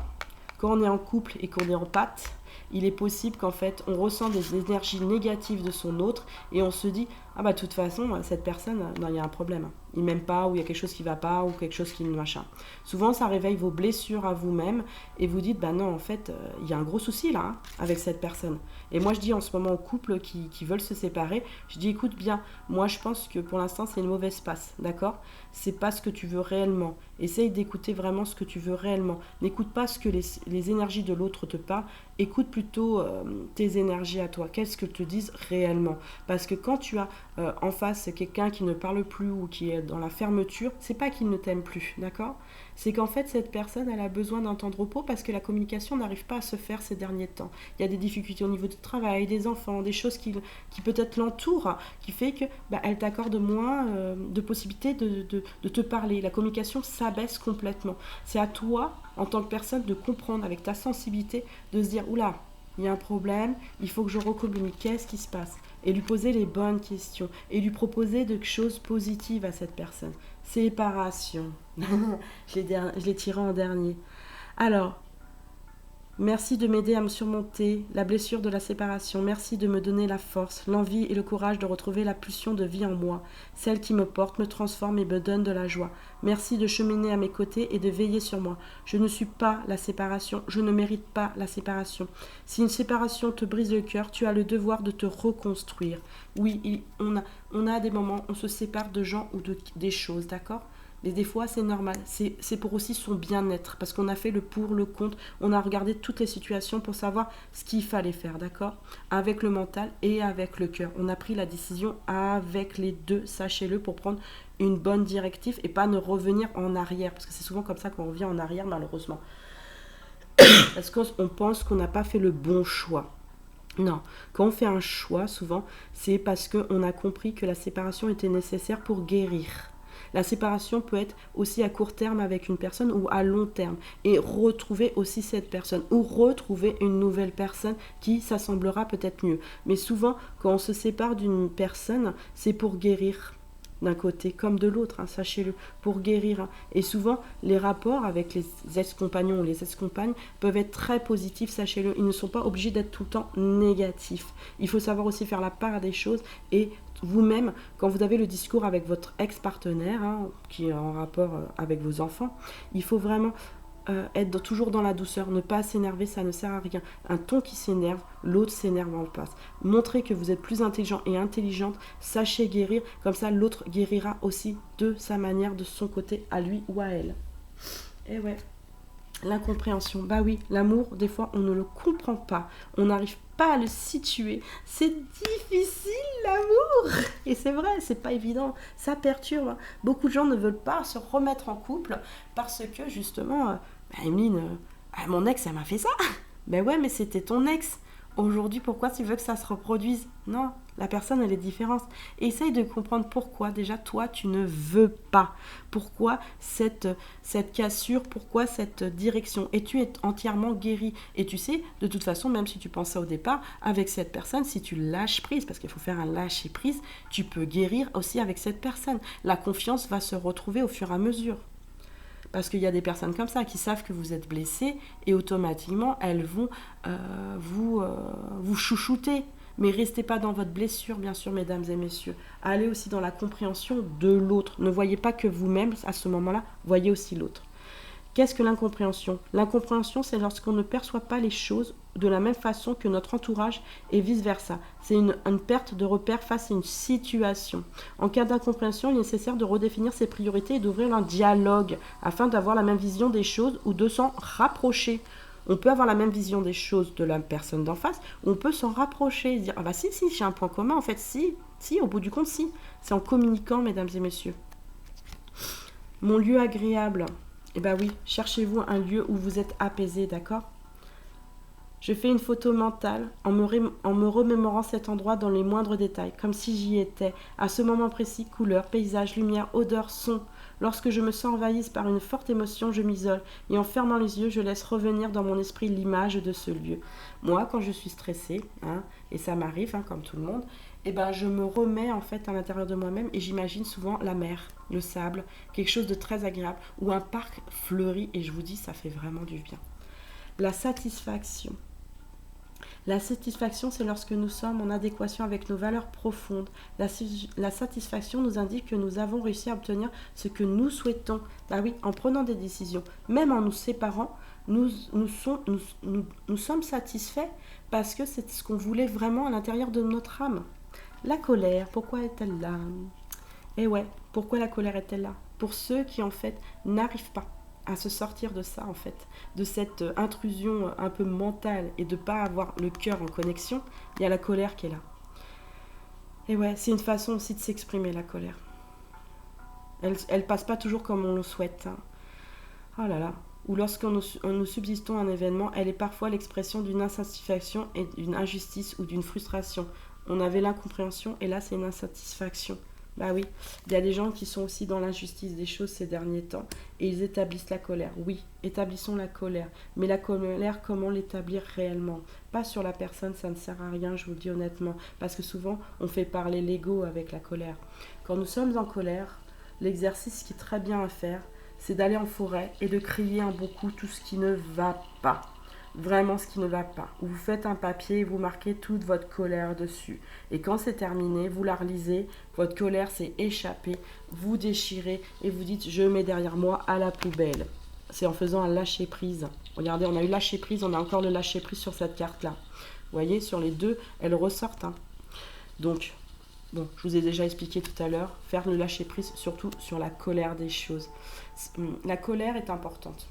quand on est en couple et qu'on est en pâte, il est possible qu'en fait, on ressent des énergies négatives de son autre et on se dit « Ah bah de toute façon, cette personne, non, il y a un problème. Il m'aime pas ou il y a quelque chose qui va pas ou quelque chose qui ne machin. » Souvent, ça réveille vos blessures à vous-même et vous dites « Bah non, en fait, il y a un gros souci là avec cette personne. » Et moi, je dis en ce moment aux couples qui veulent se séparer, je dis « Écoute bien, moi je pense que pour l'instant, c'est une mauvaise passe, d'accord? C'est pas ce que tu veux réellement. Essaye d'écouter vraiment ce que tu veux réellement. N'écoute pas ce que les énergies de l'autre te parlent. Écoute plutôt tes énergies à toi. Qu'est-ce que te disent réellement? Parce que quand tu as en face quelqu'un qui ne parle plus ou qui est dans la fermeture, c'est pas qu'il ne t'aime plus, d'accord? C'est qu'en fait, cette personne, elle a besoin d'un temps de repos parce que la communication n'arrive pas à se faire ces derniers temps. Il y a des difficultés au niveau du travail, des enfants, des choses qui peut-être l'entourent, qui fait que elle t'accorde moins de possibilités de te parler. La communication s'abaisse complètement. C'est à toi, en tant que personne, de comprendre avec ta sensibilité, de se dire, oula, il y a un problème, il faut que je recommunique, qu'est-ce qui se passe? Et lui poser les bonnes questions, et lui proposer de choses positives à cette personne. Séparation. Je l'ai tiré en dernier. Alors, Merci de m'aider à me surmonter la blessure de la séparation. Merci de me donner la force, l'envie et le courage de retrouver la pulsion de vie en moi, celle qui me porte, me transforme et me donne de la joie. Merci de cheminer à mes côtés et de veiller sur moi. Je ne suis pas la séparation, je ne mérite pas la séparation. Si une séparation te brise le cœur, tu as le devoir de te reconstruire. Oui, on a des moments, on se sépare de gens ou des choses, d'accord ? Mais des fois, c'est normal. C'est pour aussi son bien-être. Parce qu'on a fait le pour, le contre. On a regardé toutes les situations pour savoir ce qu'il fallait faire, d'accord ? Avec le mental et avec le cœur. On a pris la décision avec les deux, sachez-le, pour prendre une bonne directive et pas ne revenir en arrière. Parce que c'est souvent comme ça qu'on revient en arrière, malheureusement. Parce qu'on pense qu'on n'a pas fait le bon choix. Non, quand on fait un choix, souvent, c'est parce qu'on a compris que la séparation était nécessaire pour guérir. La séparation peut être aussi à court terme avec une personne ou à long terme. Et retrouver aussi cette personne ou retrouver une nouvelle personne qui s'assemblera peut-être mieux. Mais souvent, quand on se sépare d'une personne, c'est pour guérir d'un côté comme de l'autre, hein, sachez-le, pour guérir. Et souvent, les rapports avec les ex-compagnons ou les ex-compagnes peuvent être très positifs, sachez-le. Ils ne sont pas obligés d'être tout le temps négatifs. Il faut savoir aussi faire la part des choses et vous-même, quand vous avez le discours avec votre ex-partenaire, hein, qui est en rapport avec vos enfants, il faut vraiment être toujours dans la douceur, ne pas s'énerver, ça ne sert à rien. Un ton qui s'énerve, l'autre s'énerve en face. Montrez que vous êtes plus intelligent et intelligente, sachez guérir, comme ça l'autre guérira aussi de sa manière, de son côté, à lui ou à elle. Et ouais, l'incompréhension, bah oui, l'amour, des fois on ne le comprend pas, on n'arrive pas à le situer, c'est difficile l'amour, et c'est vrai, c'est pas évident, ça perturbe, beaucoup de gens ne veulent pas se remettre en couple, parce que justement, Emeline, mon ex elle m'a fait ça, ben ouais mais c'était ton ex, aujourd'hui pourquoi tu veux que ça se reproduise? Non, la personne elle est différente. Et essaye de comprendre pourquoi déjà toi tu ne veux pas. Pourquoi cette cassure, pourquoi cette direction. Et tu es entièrement guéri. Et tu sais, de toute façon, même si tu pensais au départ, avec cette personne, si tu lâches prise, parce qu'il faut faire un lâcher prise, tu peux guérir aussi avec cette personne. La confiance va se retrouver au fur et à mesure. Parce qu'il y a des personnes comme ça qui savent que vous êtes blessé et automatiquement elles vont vous chouchouter. Mais restez pas dans votre blessure, bien sûr, mesdames et messieurs. Allez aussi dans la compréhension de l'autre. Ne voyez pas que vous-même, à ce moment-là, voyez aussi l'autre. Qu'est-ce que l'incompréhension? L'incompréhension, c'est lorsqu'on ne perçoit pas les choses de la même façon que notre entourage et vice-versa. C'est une perte de repère face à une situation. En cas d'incompréhension, il est nécessaire de redéfinir ses priorités et d'ouvrir un dialogue afin d'avoir la même vision des choses ou de s'en rapprocher. On peut avoir la même vision des choses de la personne d'en face, ou on peut s'en rapprocher et se dire ah bah si, j'ai un point commun, en fait, si, au bout du compte, si. C'est en communiquant, mesdames et messieurs. Mon lieu agréable. Eh bien oui, cherchez-vous un lieu où vous êtes apaisé, d'accord? Je fais une photo mentale en me remémorant cet endroit dans les moindres détails, comme si j'y étais, à ce moment précis, couleurs, paysages, lumière, odeurs, sons. Lorsque je me sens envahie par une forte émotion, je m'isole et en fermant les yeux, je laisse revenir dans mon esprit l'image de ce lieu. Moi, quand je suis stressée, et ça m'arrive, comme tout le monde, je me remets en fait à l'intérieur de moi-même et j'imagine souvent la mer, le sable, quelque chose de très agréable ou un parc fleuri et je vous dis, ça fait vraiment du bien. La satisfaction. La satisfaction, c'est lorsque nous sommes en adéquation avec nos valeurs profondes. La satisfaction nous indique que nous avons réussi à obtenir ce que nous souhaitons. Bah oui, en prenant des décisions, même en nous séparant, nous sommes satisfaits parce que c'est ce qu'on voulait vraiment à l'intérieur de notre âme. La colère, pourquoi est-elle là? Eh ouais, pourquoi la colère est-elle là? Pour ceux qui en fait n'arrivent pas à se sortir de ça en fait, de cette intrusion un peu mentale et de ne pas avoir le cœur en connexion, il y a la colère qui est là. Et ouais, c'est une façon aussi de s'exprimer la colère. Elle passe pas toujours comme on le souhaite. Oh là là. Ou lorsque nous subsistons un événement, elle est parfois l'expression d'une insatisfaction et d'une injustice ou d'une frustration. On avait l'incompréhension et là c'est une insatisfaction. Bah oui, il y a des gens qui sont aussi dans l'injustice des choses ces derniers temps et ils établissent la colère. Oui, établissons la colère. Mais la colère, comment l'établir réellement? Pas sur la personne, ça ne sert à rien, je vous le dis honnêtement. Parce que souvent, on fait parler l'ego avec la colère. Quand nous sommes en colère, l'exercice qui est très bien à faire, c'est d'aller en forêt et de crier un bon coup tout ce qui ne va pas. vraiment ce qui ne va pas. Vous faites un papier et vous marquez toute votre colère dessus. Et quand c'est terminé, vous la relisez, votre colère s'est échappée, vous déchirez et vous dites je mets derrière moi à la poubelle. C'est en faisant un lâcher prise. Regardez, on a eu lâcher prise, on a encore le lâcher prise sur cette carte-là. Vous voyez, sur les deux, elles ressortent. Donc, bon, je vous ai déjà expliqué tout à l'heure, faire le lâcher prise, surtout sur la colère des choses. La colère est importante.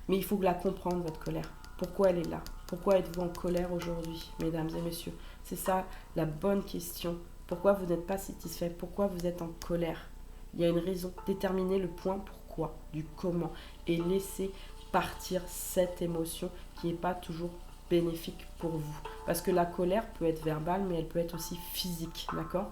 Mais il faut la comprendre, votre colère. Pourquoi elle est là? Pourquoi êtes-vous en colère aujourd'hui, mesdames et messieurs? C'est ça la bonne question. Pourquoi vous n'êtes pas satisfait? Pourquoi vous êtes en colère? Il y a une raison. Déterminez le point pourquoi, du comment. Et laissez partir cette émotion qui n'est pas toujours bénéfique pour vous. Parce que la colère peut être verbale, mais elle peut être aussi physique, d'accord?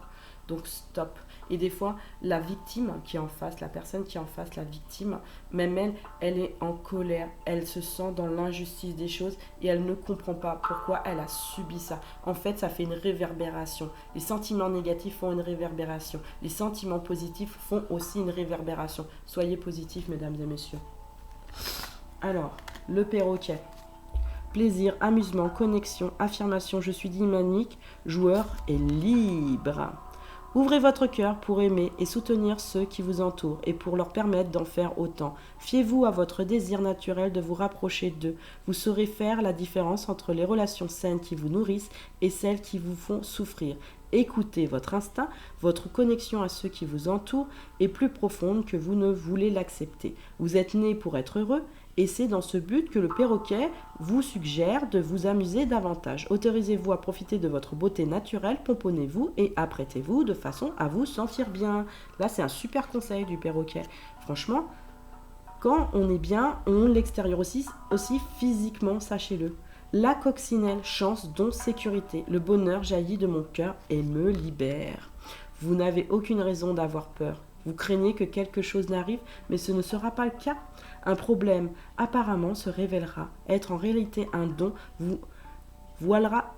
Donc stop. Et des fois, la victime qui est en face, la personne qui est en face, la victime, même elle est en colère. Elle se sent dans l'injustice des choses et elle ne comprend pas pourquoi elle a subi ça. En fait, ça fait une réverbération. Les sentiments négatifs font une réverbération. Les sentiments positifs font aussi une réverbération. Soyez positifs, mesdames et messieurs. Alors, le perroquet. Plaisir, amusement, connexion, affirmation, je suis dynamique, joueur et libre. Ouvrez votre cœur pour aimer et soutenir ceux qui vous entourent et pour leur permettre d'en faire autant. Fiez-vous à votre désir naturel de vous rapprocher d'eux. Vous saurez faire la différence entre les relations saines qui vous nourrissent et celles qui vous font souffrir. Écoutez votre instinct, votre connexion à ceux qui vous entourent est plus profonde que vous ne voulez l'accepter. Vous êtes né pour être heureux. Et c'est dans ce but que le perroquet vous suggère de vous amuser davantage. Autorisez-vous à profiter de votre beauté naturelle, pomponnez-vous et apprêtez-vous de façon à vous sentir bien. Là, c'est un super conseil du perroquet. Franchement, quand on est bien, on l'extériorise aussi physiquement, sachez-le. La coccinelle, chance, don, sécurité. Le bonheur jaillit de mon cœur et me libère. Vous n'avez aucune raison d'avoir peur. Vous craignez que quelque chose n'arrive, mais ce ne sera pas le cas. Un problème apparemment se révélera être en réalité un don. Vous voilà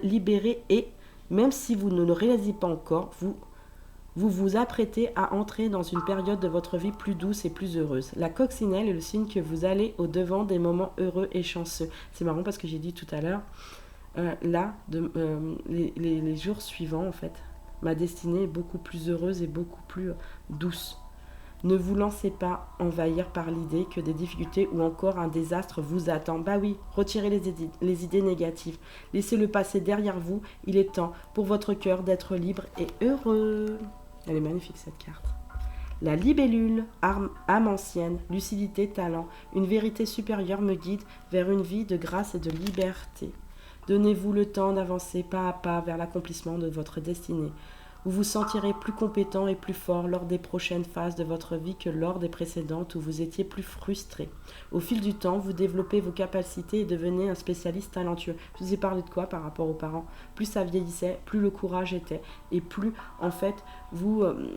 libéré et, même si vous ne le réalisez pas encore, vous apprêtez à entrer dans une période de votre vie plus douce et plus heureuse. La coccinelle est le signe que vous allez au-devant des moments heureux et chanceux. C'est marrant parce que j'ai dit tout à l'heure, les jours suivants, en fait, ma destinée est beaucoup plus heureuse et beaucoup plus douce. Ne vous lancez pas envahir par l'idée que des difficultés ou encore un désastre vous attend. Bah oui, retirez les idées négatives. Laissez-le passer derrière vous. Il est temps pour votre cœur d'être libre et heureux. Elle est magnifique cette carte. La libellule, âme ancienne, lucidité, talent, une vérité supérieure me guide vers une vie de grâce et de liberté. Donnez-vous le temps d'avancer pas à pas vers l'accomplissement de votre destinée. Vous vous sentirez plus compétent et plus fort lors des prochaines phases de votre vie que lors des précédentes où vous étiez plus frustré. Au fil du temps, vous développez vos capacités et devenez un spécialiste talentueux. Je vous ai parlé de quoi par rapport aux parents? Plus ça vieillissait, plus le courage était et plus, en fait,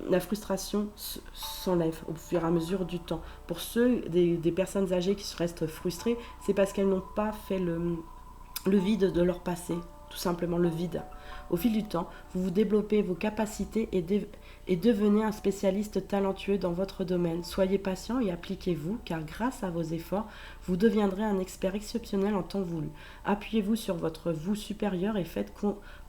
la frustration s'enlève au fur et à mesure du temps. Pour ceux des personnes âgées qui restent frustrées, c'est parce qu'elles n'ont pas fait le vide de leur passé, tout simplement le vide. Au fil du temps, vous développez vos capacités et devenez un spécialiste talentueux dans votre domaine. Soyez patient et appliquez-vous, car grâce à vos efforts, vous deviendrez un expert exceptionnel en temps voulu. Appuyez-vous sur votre vous supérieur et faites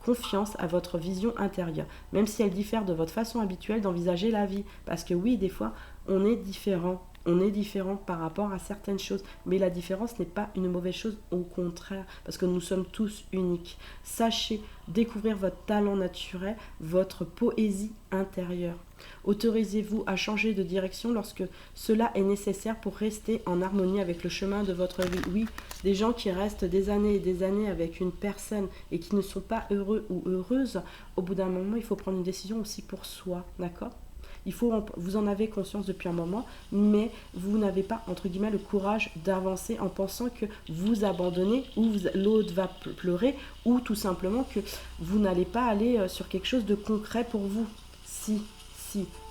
confiance à votre vision intérieure, même si elle diffère de votre façon habituelle d'envisager la vie. Parce que oui, des fois, on est différent. On est différent par rapport à certaines choses, mais la différence n'est pas une mauvaise chose, au contraire, parce que nous sommes tous uniques. Sachez découvrir votre talent naturel, votre poésie intérieure. Autorisez-vous à changer de direction lorsque cela est nécessaire pour rester en harmonie avec le chemin de votre vie. Oui, des gens qui restent des années et des années avec une personne et qui ne sont pas heureux ou heureuses, au bout d'un moment, il faut prendre une décision aussi pour soi, d'accord ? Vous en avez conscience depuis un moment, mais vous n'avez pas, entre guillemets, le courage d'avancer en pensant que vous abandonnez ou l'autre va pleurer ou tout simplement que vous n'allez pas aller sur quelque chose de concret pour vous. Si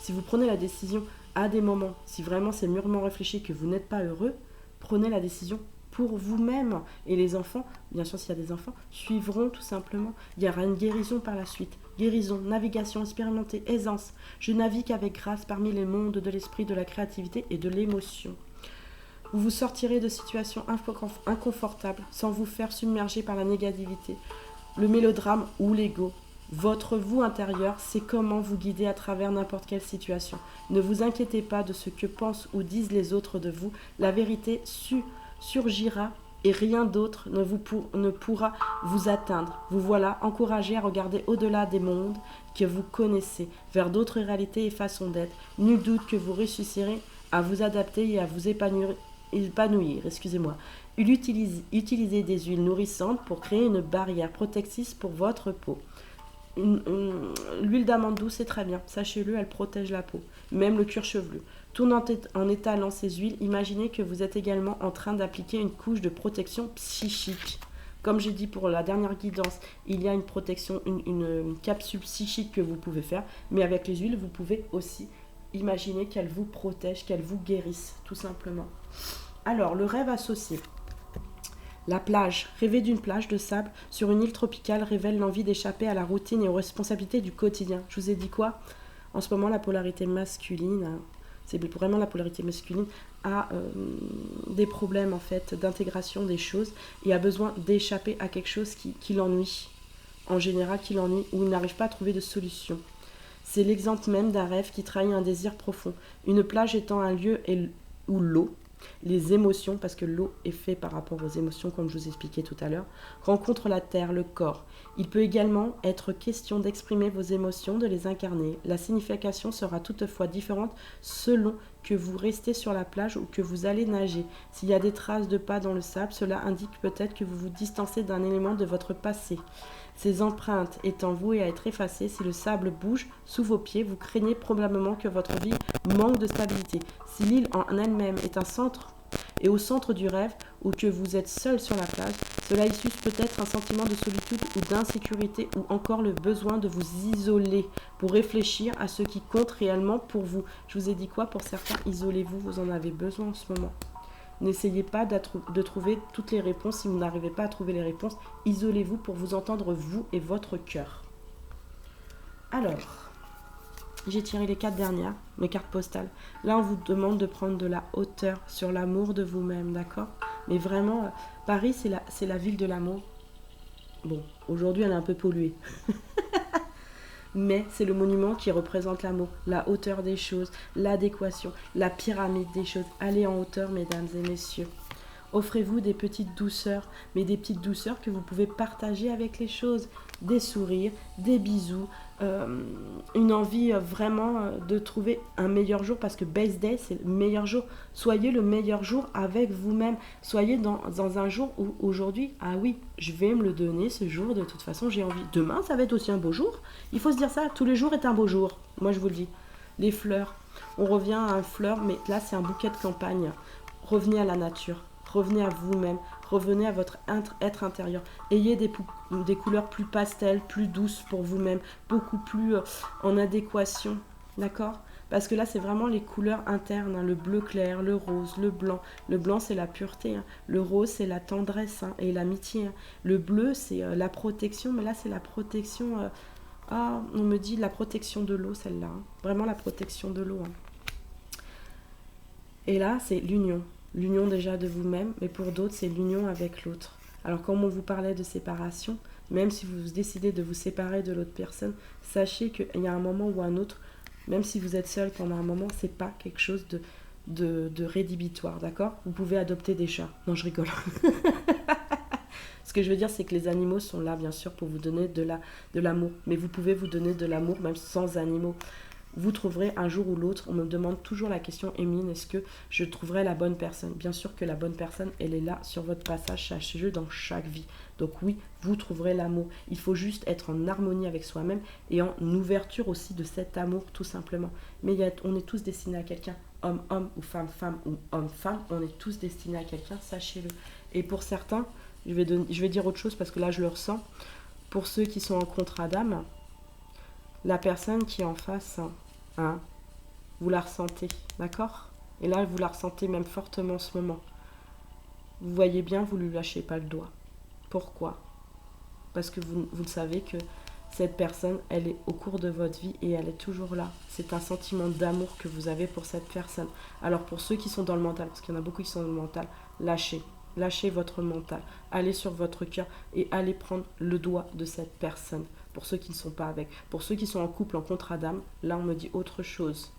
vous prenez la décision à des moments, si vraiment c'est mûrement réfléchi que vous n'êtes pas heureux, prenez la décision pour vous-même. Et les enfants, bien sûr s'il y a des enfants, suivront tout simplement. Il y aura une guérison par la suite. Guérison, navigation expérimentée, aisance. Je navigue avec grâce parmi les mondes de l'esprit, de la créativité et de l'émotion. Vous vous sortirez de situations inconfortables sans vous faire submerger par la négativité, le mélodrame ou l'ego. Votre vous intérieur sait comment vous guider à travers n'importe quelle situation. Ne vous inquiétez pas de ce que pensent ou disent les autres de vous. La vérité surgira et rien d'autre ne pourra vous atteindre. Vous voilà encouragé à regarder au-delà des mondes que vous connaissez, vers d'autres réalités et façons d'être. Nul doute que vous réussirez à vous adapter et à vous épanouir. Utilisez des huiles nourrissantes pour créer une barrière protectrice pour votre peau. L'huile d'amande douce est très bien, sachez-le, elle protège la peau, même le cuir chevelu. Tout en étalant ces huiles, imaginez que vous êtes également en train d'appliquer une couche de protection psychique. Comme j'ai dit pour la dernière guidance, il y a une protection, une capsule psychique que vous pouvez faire, mais avec les huiles, vous pouvez aussi imaginer qu'elles vous protègent, qu'elles vous guérissent, tout simplement. Alors, le rêve associé. La plage. Rêver d'une plage de sable sur une île tropicale révèle l'envie d'échapper à la routine et aux responsabilités du quotidien. Je vous ai dit quoi? En ce moment, la polarité masculine, c'est vraiment la polarité masculine, a des problèmes en fait d'intégration des choses et a besoin d'échapper à quelque chose qui l'ennuie. En général, qui l'ennuie ou il n'arrive pas à trouver de solution. C'est l'exemple même d'un rêve qui trahit un désir profond. Une plage étant un lieu où l'eau, les émotions, parce que l'eau est faite par rapport aux émotions, comme je vous expliquais tout à l'heure, rencontre la terre, le corps. Il peut également être question d'exprimer vos émotions, de les incarner. La signification sera toutefois différente selon que vous restez sur la plage ou que vous allez nager. S'il y a des traces de pas dans le sable, cela indique peut-être que vous vous distancez d'un élément de votre passé. Ces empreintes étant vouées à être effacées, si le sable bouge sous vos pieds, vous craignez probablement que votre vie manque de stabilité. Si l'île en elle-même est un centre et au centre du rêve ou que vous êtes seul sur la plage, cela issus peut-être un sentiment de solitude ou d'insécurité ou encore le besoin de vous isoler pour réfléchir à ce qui compte réellement pour vous. Je vous ai dit quoi? Pour certains, isolez-vous, vous en avez besoin en ce moment. N'essayez pas de trouver toutes les réponses. Si vous n'arrivez pas à trouver les réponses, isolez-vous pour vous entendre vous et votre cœur. Alors, j'ai tiré les 4 dernières, mes cartes postales. Là, on vous demande de prendre de la hauteur sur l'amour de vous-même, d'accord? Mais vraiment, Paris, c'est la ville de l'amour. Bon, aujourd'hui, elle est un peu polluée. Mais c'est le monument qui représente l'amour, la hauteur des choses, l'adéquation, la pyramide des choses. Allez en hauteur, mesdames et messieurs. Offrez-vous des petites douceurs, mais des petites douceurs que vous pouvez partager avec les choses. Des sourires, des bisous, une envie vraiment de trouver un meilleur jour parce que Base Day, c'est le meilleur jour. Soyez le meilleur jour avec vous-même. Soyez dans un jour où aujourd'hui, ah oui, je vais me le donner ce jour, de toute façon j'ai envie. Demain, ça va être aussi un beau jour. Il faut se dire ça, tous les jours est un beau jour. Moi, je vous le dis. Les fleurs, on revient à un fleur, mais là, c'est un bouquet de campagne. Revenez à la nature. Revenez à vous-même, revenez à votre être intérieur. Ayez des couleurs plus pastel, plus douces pour vous-même, beaucoup plus en adéquation, d'accord? Parce que là, c'est vraiment les couleurs internes, hein, le bleu clair, le rose, le blanc. Le blanc, c'est la pureté, hein. Le rose, c'est la tendresse hein, et l'amitié. Hein. Le bleu, c'est la protection, mais là, c'est la protection... on me dit la protection de l'eau, celle-là. Hein. Vraiment la protection de l'eau. Hein. Et là, c'est l'union. L'union déjà de vous-même, mais pour d'autres, c'est l'union avec l'autre. Alors, comme on vous parlait de séparation, même si vous décidez de vous séparer de l'autre personne, sachez qu'il y a un moment ou un autre, même si vous êtes seul pendant un moment, c'est pas quelque chose de rédhibitoire, d'accord? Vous pouvez adopter des chats. Non, je rigole. Ce que je veux dire, c'est que les animaux sont là, bien sûr, pour vous donner de l'amour. Mais vous pouvez vous donner de l'amour même sans animaux. Vous trouverez un jour ou l'autre, on me demande toujours la question, Emeline, est-ce que je trouverai la bonne personne? Bien sûr que la bonne personne, elle est là sur votre passage, sachez-le, dans chaque vie. Donc oui, vous trouverez l'amour. Il faut juste être en harmonie avec soi-même et en ouverture aussi de cet amour, tout simplement. Mais on est tous destinés à quelqu'un, homme ou femme ou homme-femme, on est tous destinés à quelqu'un, sachez-le. Et pour certains, je vais dire autre chose parce que là je le ressens, pour ceux qui sont en contrat d'âme, la personne qui est en face... Hein, vous la ressentez, d'accord? Et là, vous la ressentez même fortement en ce moment. Vous voyez bien, vous ne lui lâchez pas le doigt. Pourquoi? Parce que vous le savez que Cette personne, elle est au cours de votre vie et elle est toujours là. C'est un sentiment d'amour que vous avez pour cette personne. Alors pour ceux qui sont dans le mental, parce qu'il y en a beaucoup qui sont dans le mental, lâchez. Lâchez votre mental. Allez sur votre cœur et allez prendre le doigt de cette personne. Pour ceux qui ne sont pas avec. Pour ceux qui sont en couple, en contrat d'âme, là on me dit autre chose.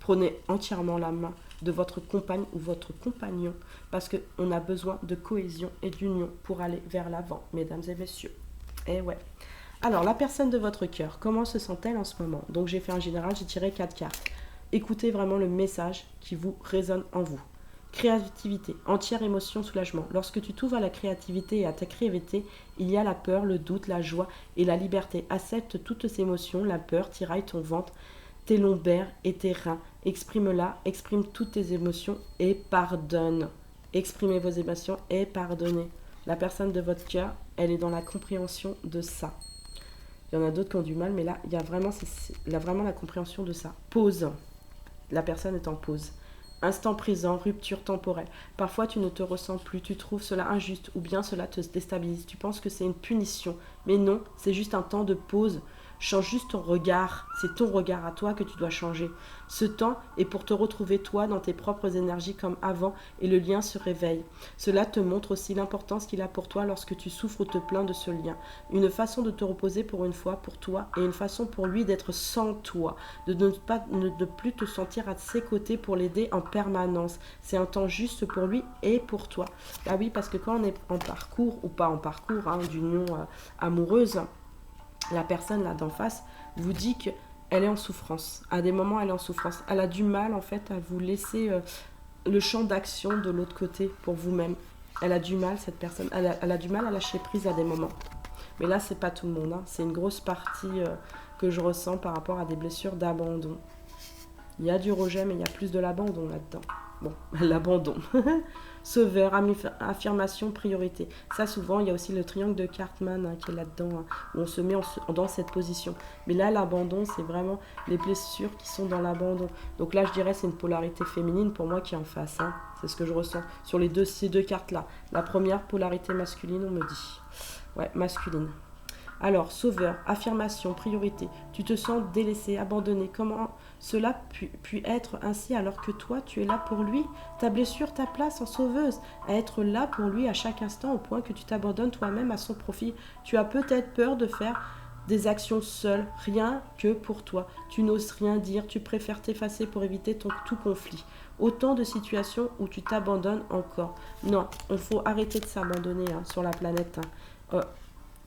Prenez entièrement la main de votre compagne ou votre compagnon parce qu'on a besoin de cohésion et d'union pour aller vers l'avant, mesdames et messieurs. Eh ouais. Alors, la personne de votre cœur, comment se sent-elle en ce moment? Donc, j'ai fait un général, j'ai tiré 4 cartes. Écoutez vraiment le message qui vous résonne en vous. Créativité, entière émotion, soulagement. Lorsque tu t'ouvres à la créativité et à ta créativité, il y a la peur, le doute, la joie et la liberté. Accepte toutes ces émotions, la peur, tiraille ton ventre, tes lombaires et tes reins. Exprime-la, exprime toutes tes émotions et pardonne. Exprimez vos émotions et pardonnez. La personne de votre cœur, elle est dans la compréhension de ça. Il y en a d'autres qui ont du mal, mais là, il y a vraiment la compréhension de ça. Pause. La personne est en pause. Instant présent, rupture temporelle. Parfois, tu ne te ressens plus, tu trouves cela injuste ou bien cela te déstabilise. Tu penses que c'est une punition. Mais non, c'est juste un temps de pause. Change juste ton regard. C'est ton regard à toi que tu dois changer. Ce temps est pour te retrouver toi dans tes propres énergies comme avant et le lien se réveille. Cela te montre aussi l'importance qu'il a pour toi lorsque tu souffres ou te plains de ce lien. Une façon de te reposer pour une fois pour toi et une façon pour lui d'être sans toi. De ne plus te sentir à ses côtés pour l'aider en permanence. C'est un temps juste pour lui et pour toi. Bah oui, parce que quand on est en parcours ou pas en parcours d'union amoureuse, la personne là d'en face vous dit qu'elle est en souffrance. À des moments, elle est en souffrance. Elle a du mal en fait à vous laisser le champ d'action de l'autre côté pour vous-même. Elle a du mal, cette personne. Elle a du mal à lâcher prise à des moments. Mais là, c'est pas tout le monde. C'est une grosse partie que je ressens par rapport à des blessures d'abandon. Il y a du rejet, mais il y a plus de l'abandon là-dedans. Bon, l'abandon. Sauveur, affirmation, priorité. Ça, souvent, il y a aussi le triangle de Cartman qui est là-dedans, où on se met dans cette position. Mais là, l'abandon, c'est vraiment les blessures qui sont dans l'abandon. Donc là, je dirais, c'est une polarité féminine pour moi qui est en face. C'est ce que je ressens sur ces deux cartes-là. La première, polarité masculine, on me dit. Ouais, masculine. Alors, sauveur, affirmation, priorité. Tu te sens délaissé, abandonné. Comment cela puis être ainsi alors que toi, tu es là pour lui? Ta blessure, ta place en sauveuse, à être là pour lui à chaque instant au point que tu t'abandonnes toi-même à son profit. Tu as peut-être peur de faire des actions seules, rien que pour toi. Tu n'oses rien dire, tu préfères t'effacer pour éviter tout conflit. Autant de situations où tu t'abandonnes encore. Non, il faut arrêter de s'abandonner sur la planète.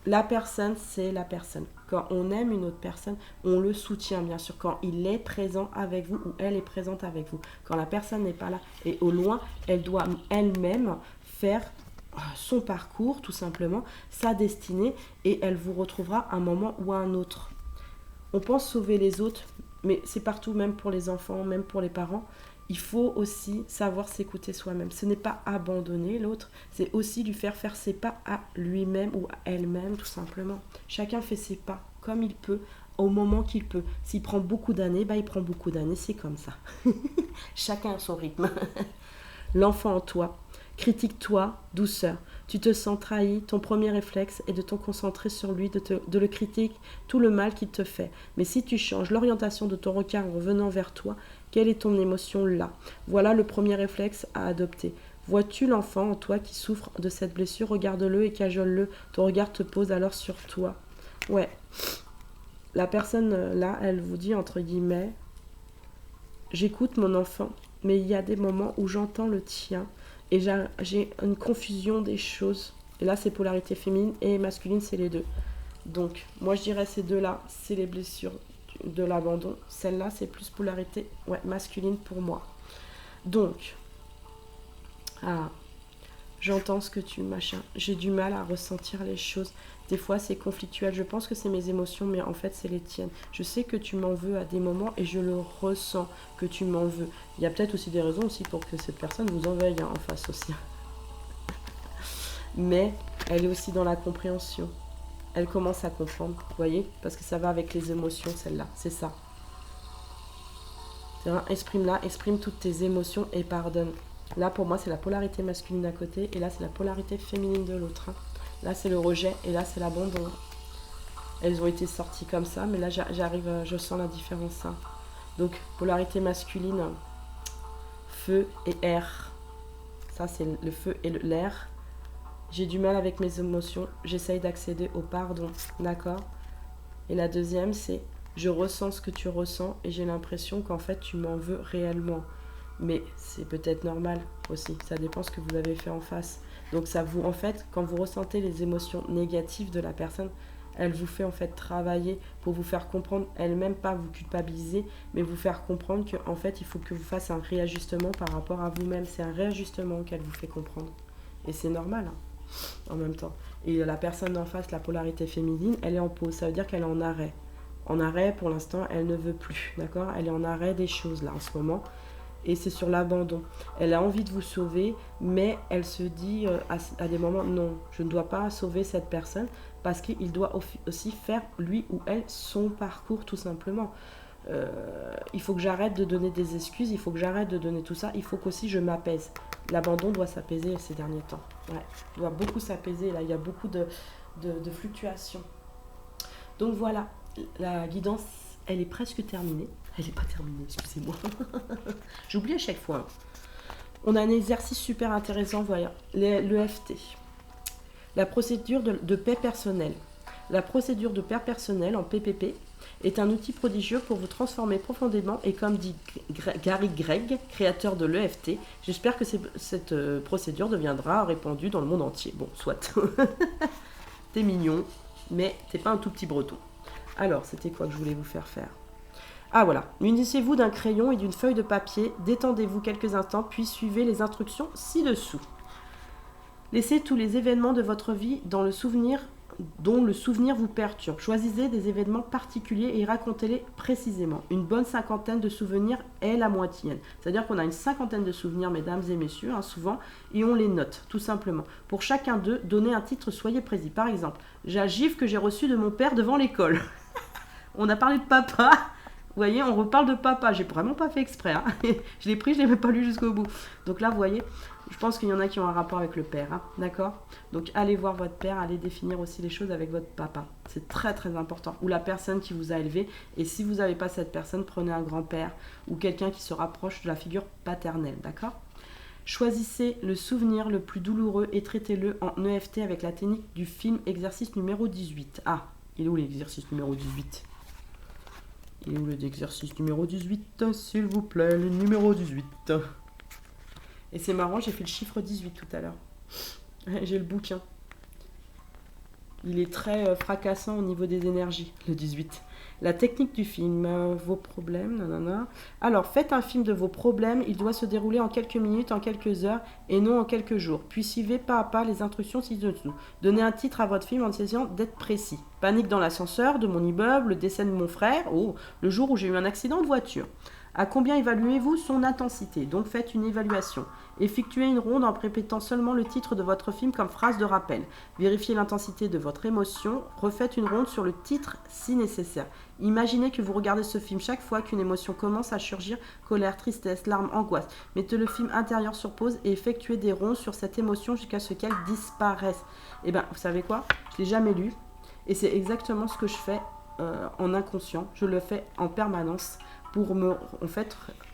La personne, c'est la personne. Quand on aime une autre personne, on le soutient, bien sûr. Quand il est présent avec vous ou elle est présente avec vous. Quand la personne n'est pas là et au loin, elle doit elle-même faire son parcours, tout simplement, sa destinée, et elle vous retrouvera un moment ou à un autre. On pense sauver les autres, mais c'est partout, même pour les enfants, même pour les parents. Il faut aussi savoir s'écouter soi-même. Ce n'est pas abandonner l'autre, c'est aussi lui faire ses pas à lui-même ou à elle-même, tout simplement. Chacun fait ses pas comme il peut, au moment qu'il peut. S'il prend beaucoup d'années, il prend beaucoup d'années, c'est comme ça. Chacun a son rythme. L'enfant en toi. Critique-toi, douceur. Tu te sens trahi, ton premier réflexe est de te concentrer sur lui, de le critiquer, tout le mal qu'il te fait. Mais si tu changes l'orientation de ton regard en revenant vers toi, quelle est ton émotion là? Voilà le premier réflexe à adopter. Vois-tu l'enfant en toi qui souffre de cette blessure? Regarde-le et cajole-le. Ton regard te pose alors sur toi. Ouais. La personne là, elle vous dit entre guillemets, j'écoute mon enfant, mais il y a des moments où j'entends le tien. Et j'ai une confusion des choses. Et là, c'est polarité féminine et masculine, c'est les deux. Donc, moi, je dirais ces deux-là, c'est les blessures de l'abandon. Celle-là, c'est plus polarité masculine pour moi. Donc, j'entends ce que tu machin. J'ai du mal à ressentir les choses. Des fois, c'est conflictuel. Je pense que c'est mes émotions, mais en fait, c'est les tiennes. Je sais que tu m'en veux à des moments et je le ressens que tu m'en veux. Il y a peut-être aussi des raisons aussi pour que cette personne vous en veuille en face aussi. Mais elle est aussi dans la compréhension. Elle commence à comprendre, vous voyez? Parce que ça va avec les émotions, celle-là. C'est ça. Exprime-la, exprime toutes tes émotions et pardonne. Là, pour moi, c'est la polarité masculine d'un côté et là, c'est la polarité féminine de l'autre. Là, c'est le rejet et là, c'est l'abandon. elles ont été sorties comme ça, mais là j'arrive, je sens la différence. Hein. Donc polarité masculine, feu et air. Ça c'est le feu et l'air. J'ai du mal avec mes émotions, j'essaye d'accéder au pardon, d'accord? Et la deuxième c'est je ressens ce que tu ressens et j'ai l'impression qu'en fait tu m'en veux réellement. Mais c'est peut-être normal aussi, ça dépend ce que vous avez fait en face. Donc ça vous, en fait, quand vous ressentez les émotions négatives de la personne, elle vous fait en fait travailler pour vous faire comprendre, elle-même pas vous culpabiliser, mais vous faire comprendre qu'en fait il faut que vous fassiez un réajustement par rapport à vous-même. C'est un réajustement qu'elle vous fait comprendre. Et c'est normal, hein, en même temps. Et la personne d'en face, la polarité féminine, elle est en pause, ça veut dire qu'elle est en arrêt. En arrêt, pour l'instant, elle ne veut plus, d'accord? Elle est en arrêt des choses là en ce moment. Et c'est sur l'abandon. Elle a envie de vous sauver, mais elle se dit à des moments, non, je ne dois pas sauver cette personne parce qu'il doit aussi faire, lui ou elle, son parcours tout simplement. Il faut que j'arrête de donner des excuses, il faut que j'arrête de donner tout ça, il faut qu'aussi je m'apaise. L'abandon doit s'apaiser ces derniers temps. Ouais, il doit beaucoup s'apaiser, là, il y a beaucoup de fluctuations. Donc voilà, la guidance, elle est presque terminée. Elle n'est pas terminée, excusez-moi. J'oublie à chaque fois. On a un exercice super intéressant, voilà, l'EFT. La procédure de paix personnelle. La procédure de paix personnelle en PPP est un outil prodigieux pour vous transformer profondément et comme dit Gary Gregg, créateur de l'EFT, j'espère que cette procédure deviendra répandue dans le monde entier. Bon, soit. T'es mignon, mais t'es pas un tout petit breton. Alors, c'était quoi que je voulais vous faire faire? Ah voilà, munissez-vous d'un crayon et d'une feuille de papier, détendez-vous quelques instants, puis suivez les instructions ci-dessous. Laissez tous les événements de votre vie dont le souvenir vous perturbe. Choisissez des événements particuliers et racontez-les précisément. Une bonne cinquantaine de souvenirs est la moitié. C'est-à-dire qu'on a une cinquantaine de souvenirs, mesdames et messieurs, hein, souvent, et on les note, tout simplement. Pour chacun d'eux, donnez un titre, soyez précis. Par exemple, la gifle que j'ai reçue de mon père devant l'école. On a parlé de papa. Vous voyez, on reparle de papa. J'ai vraiment pas fait exprès. Hein. Je l'ai pris, je l'ai même pas lu jusqu'au bout. Donc là, vous voyez, je pense qu'il y en a qui ont un rapport avec le père. Hein. D'accord? Donc allez voir votre père, allez définir aussi les choses avec votre papa. C'est très très important. Ou la personne qui vous a élevé. Et si vous n'avez pas cette personne, prenez un grand-père ou quelqu'un qui se rapproche de la figure paternelle. D'accord? Choisissez le souvenir le plus douloureux et traitez-le en EFT avec la technique du film exercice numéro 18. Ah, il est où l'exercice numéro 18? Il est où l'exercice numéro 18? S'il vous plaît, le numéro 18. Et c'est marrant, j'ai fait le chiffre 18 tout à l'heure. J'ai le bouquin. Il est très fracassant au niveau des énergies, le 18. La technique du film, vos problèmes, nanana. Alors, faites un film de vos problèmes, il doit se dérouler en quelques minutes, en quelques heures, et non en quelques jours. Puis suivez pas à pas les instructions ci-dessous. Donnez un titre à votre film en essayant d'être précis. Panique dans l'ascenseur de mon immeuble, le décès de mon frère, le jour où j'ai eu un accident de voiture. À combien évaluez-vous son intensité? Donc faites une évaluation. Effectuez une ronde en répétant seulement le titre de votre film comme phrase de rappel. Vérifiez l'intensité de votre émotion. Refaites une ronde sur le titre si nécessaire. Imaginez que vous regardez ce film chaque fois qu'une émotion commence à surgir, colère, tristesse, larmes, angoisse. Mettez le film intérieur sur pause et effectuez des rondes sur cette émotion jusqu'à ce qu'elle disparaisse. Et bien, vous savez quoi? Je ne l'ai jamais lu. Et c'est exactement ce que je fais en inconscient. Je le fais en permanence pour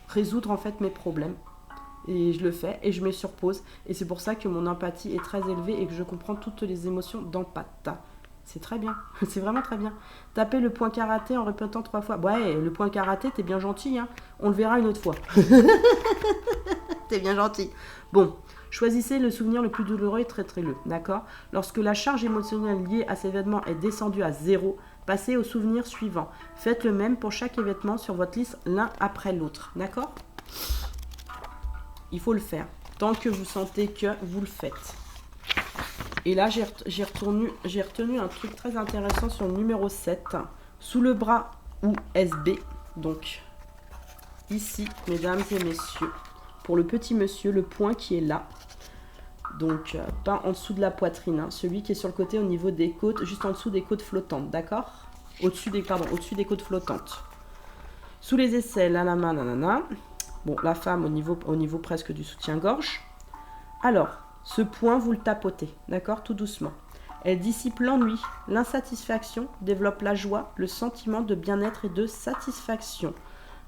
résoudre mes problèmes. Et je le fais et je mets sur pause. Et c'est pour ça que mon empathie est très élevée et que je comprends toutes les émotions d'empathie. C'est très bien, c'est vraiment très bien. Tapez le point karaté en répétant 3 fois. Ouais, le point karaté, t'es bien gentil, hein. On le verra une autre fois. T'es bien gentil. Bon, choisissez le souvenir le plus douloureux et traitez-le, d'accord? Lorsque la charge émotionnelle liée à cet événement est descendue à 0, passez au souvenir suivant. Faites le même pour chaque événement sur votre liste l'un après l'autre, d'accord? Il faut le faire. Tant que vous sentez que vous le faites. Et là, j'ai retenu un truc très intéressant sur le numéro 7. Sous le bras ou SB. Donc, ici, mesdames et messieurs, pour le petit monsieur, le point qui est là. Donc, pas en dessous de la poitrine. Hein, celui qui est sur le côté au niveau des côtes, juste en dessous des côtes flottantes, d'accord? Au-dessus des côtes flottantes. Sous les aisselles, à la main, nanana. Bon, la femme au niveau presque du soutien-gorge. Alors, ce point, vous le tapotez, d'accord? Tout doucement. Elle dissipe l'ennui, l'insatisfaction, développe la joie, le sentiment de bien-être et de satisfaction.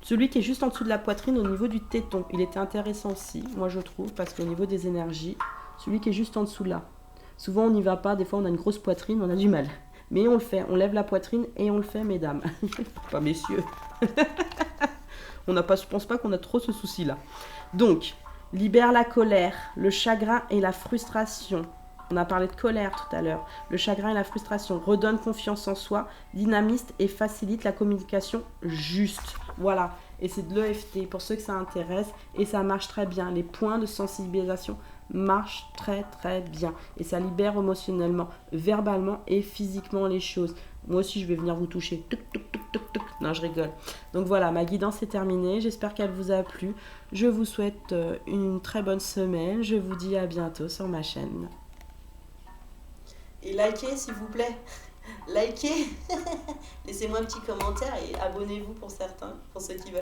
Celui qui est juste en dessous de la poitrine au niveau du téton, il était intéressant aussi, moi je trouve, parce qu'au niveau des énergies, celui qui est juste en dessous là. Souvent on n'y va pas, des fois on a une grosse poitrine, on a du mal. Mais on le fait, on lève la poitrine et on le fait, mesdames. Pas messieurs. Je pense pas qu'on a trop ce souci-là. Donc, libère la colère, le chagrin et la frustration. On a parlé de colère tout à l'heure. Le chagrin et la frustration. Redonne confiance en soi, dynamiste et facilite la communication juste. Voilà. Et c'est de l'EFT pour ceux que ça intéresse. Et ça marche très bien. Les points de sensibilisation marchent très très bien. Et ça libère émotionnellement, verbalement et physiquement les choses. Moi aussi, je vais venir vous toucher. Tuc, tuc, tuc, tuc, tuc. Non, je rigole. Donc voilà, ma guidance est terminée. J'espère qu'elle vous a plu. Je vous souhaite une très bonne semaine. Je vous dis à bientôt sur ma chaîne. Et likez s'il vous plaît. Likez. Laissez-moi un petit commentaire et abonnez-vous pour certains, pour ceux qui veulent.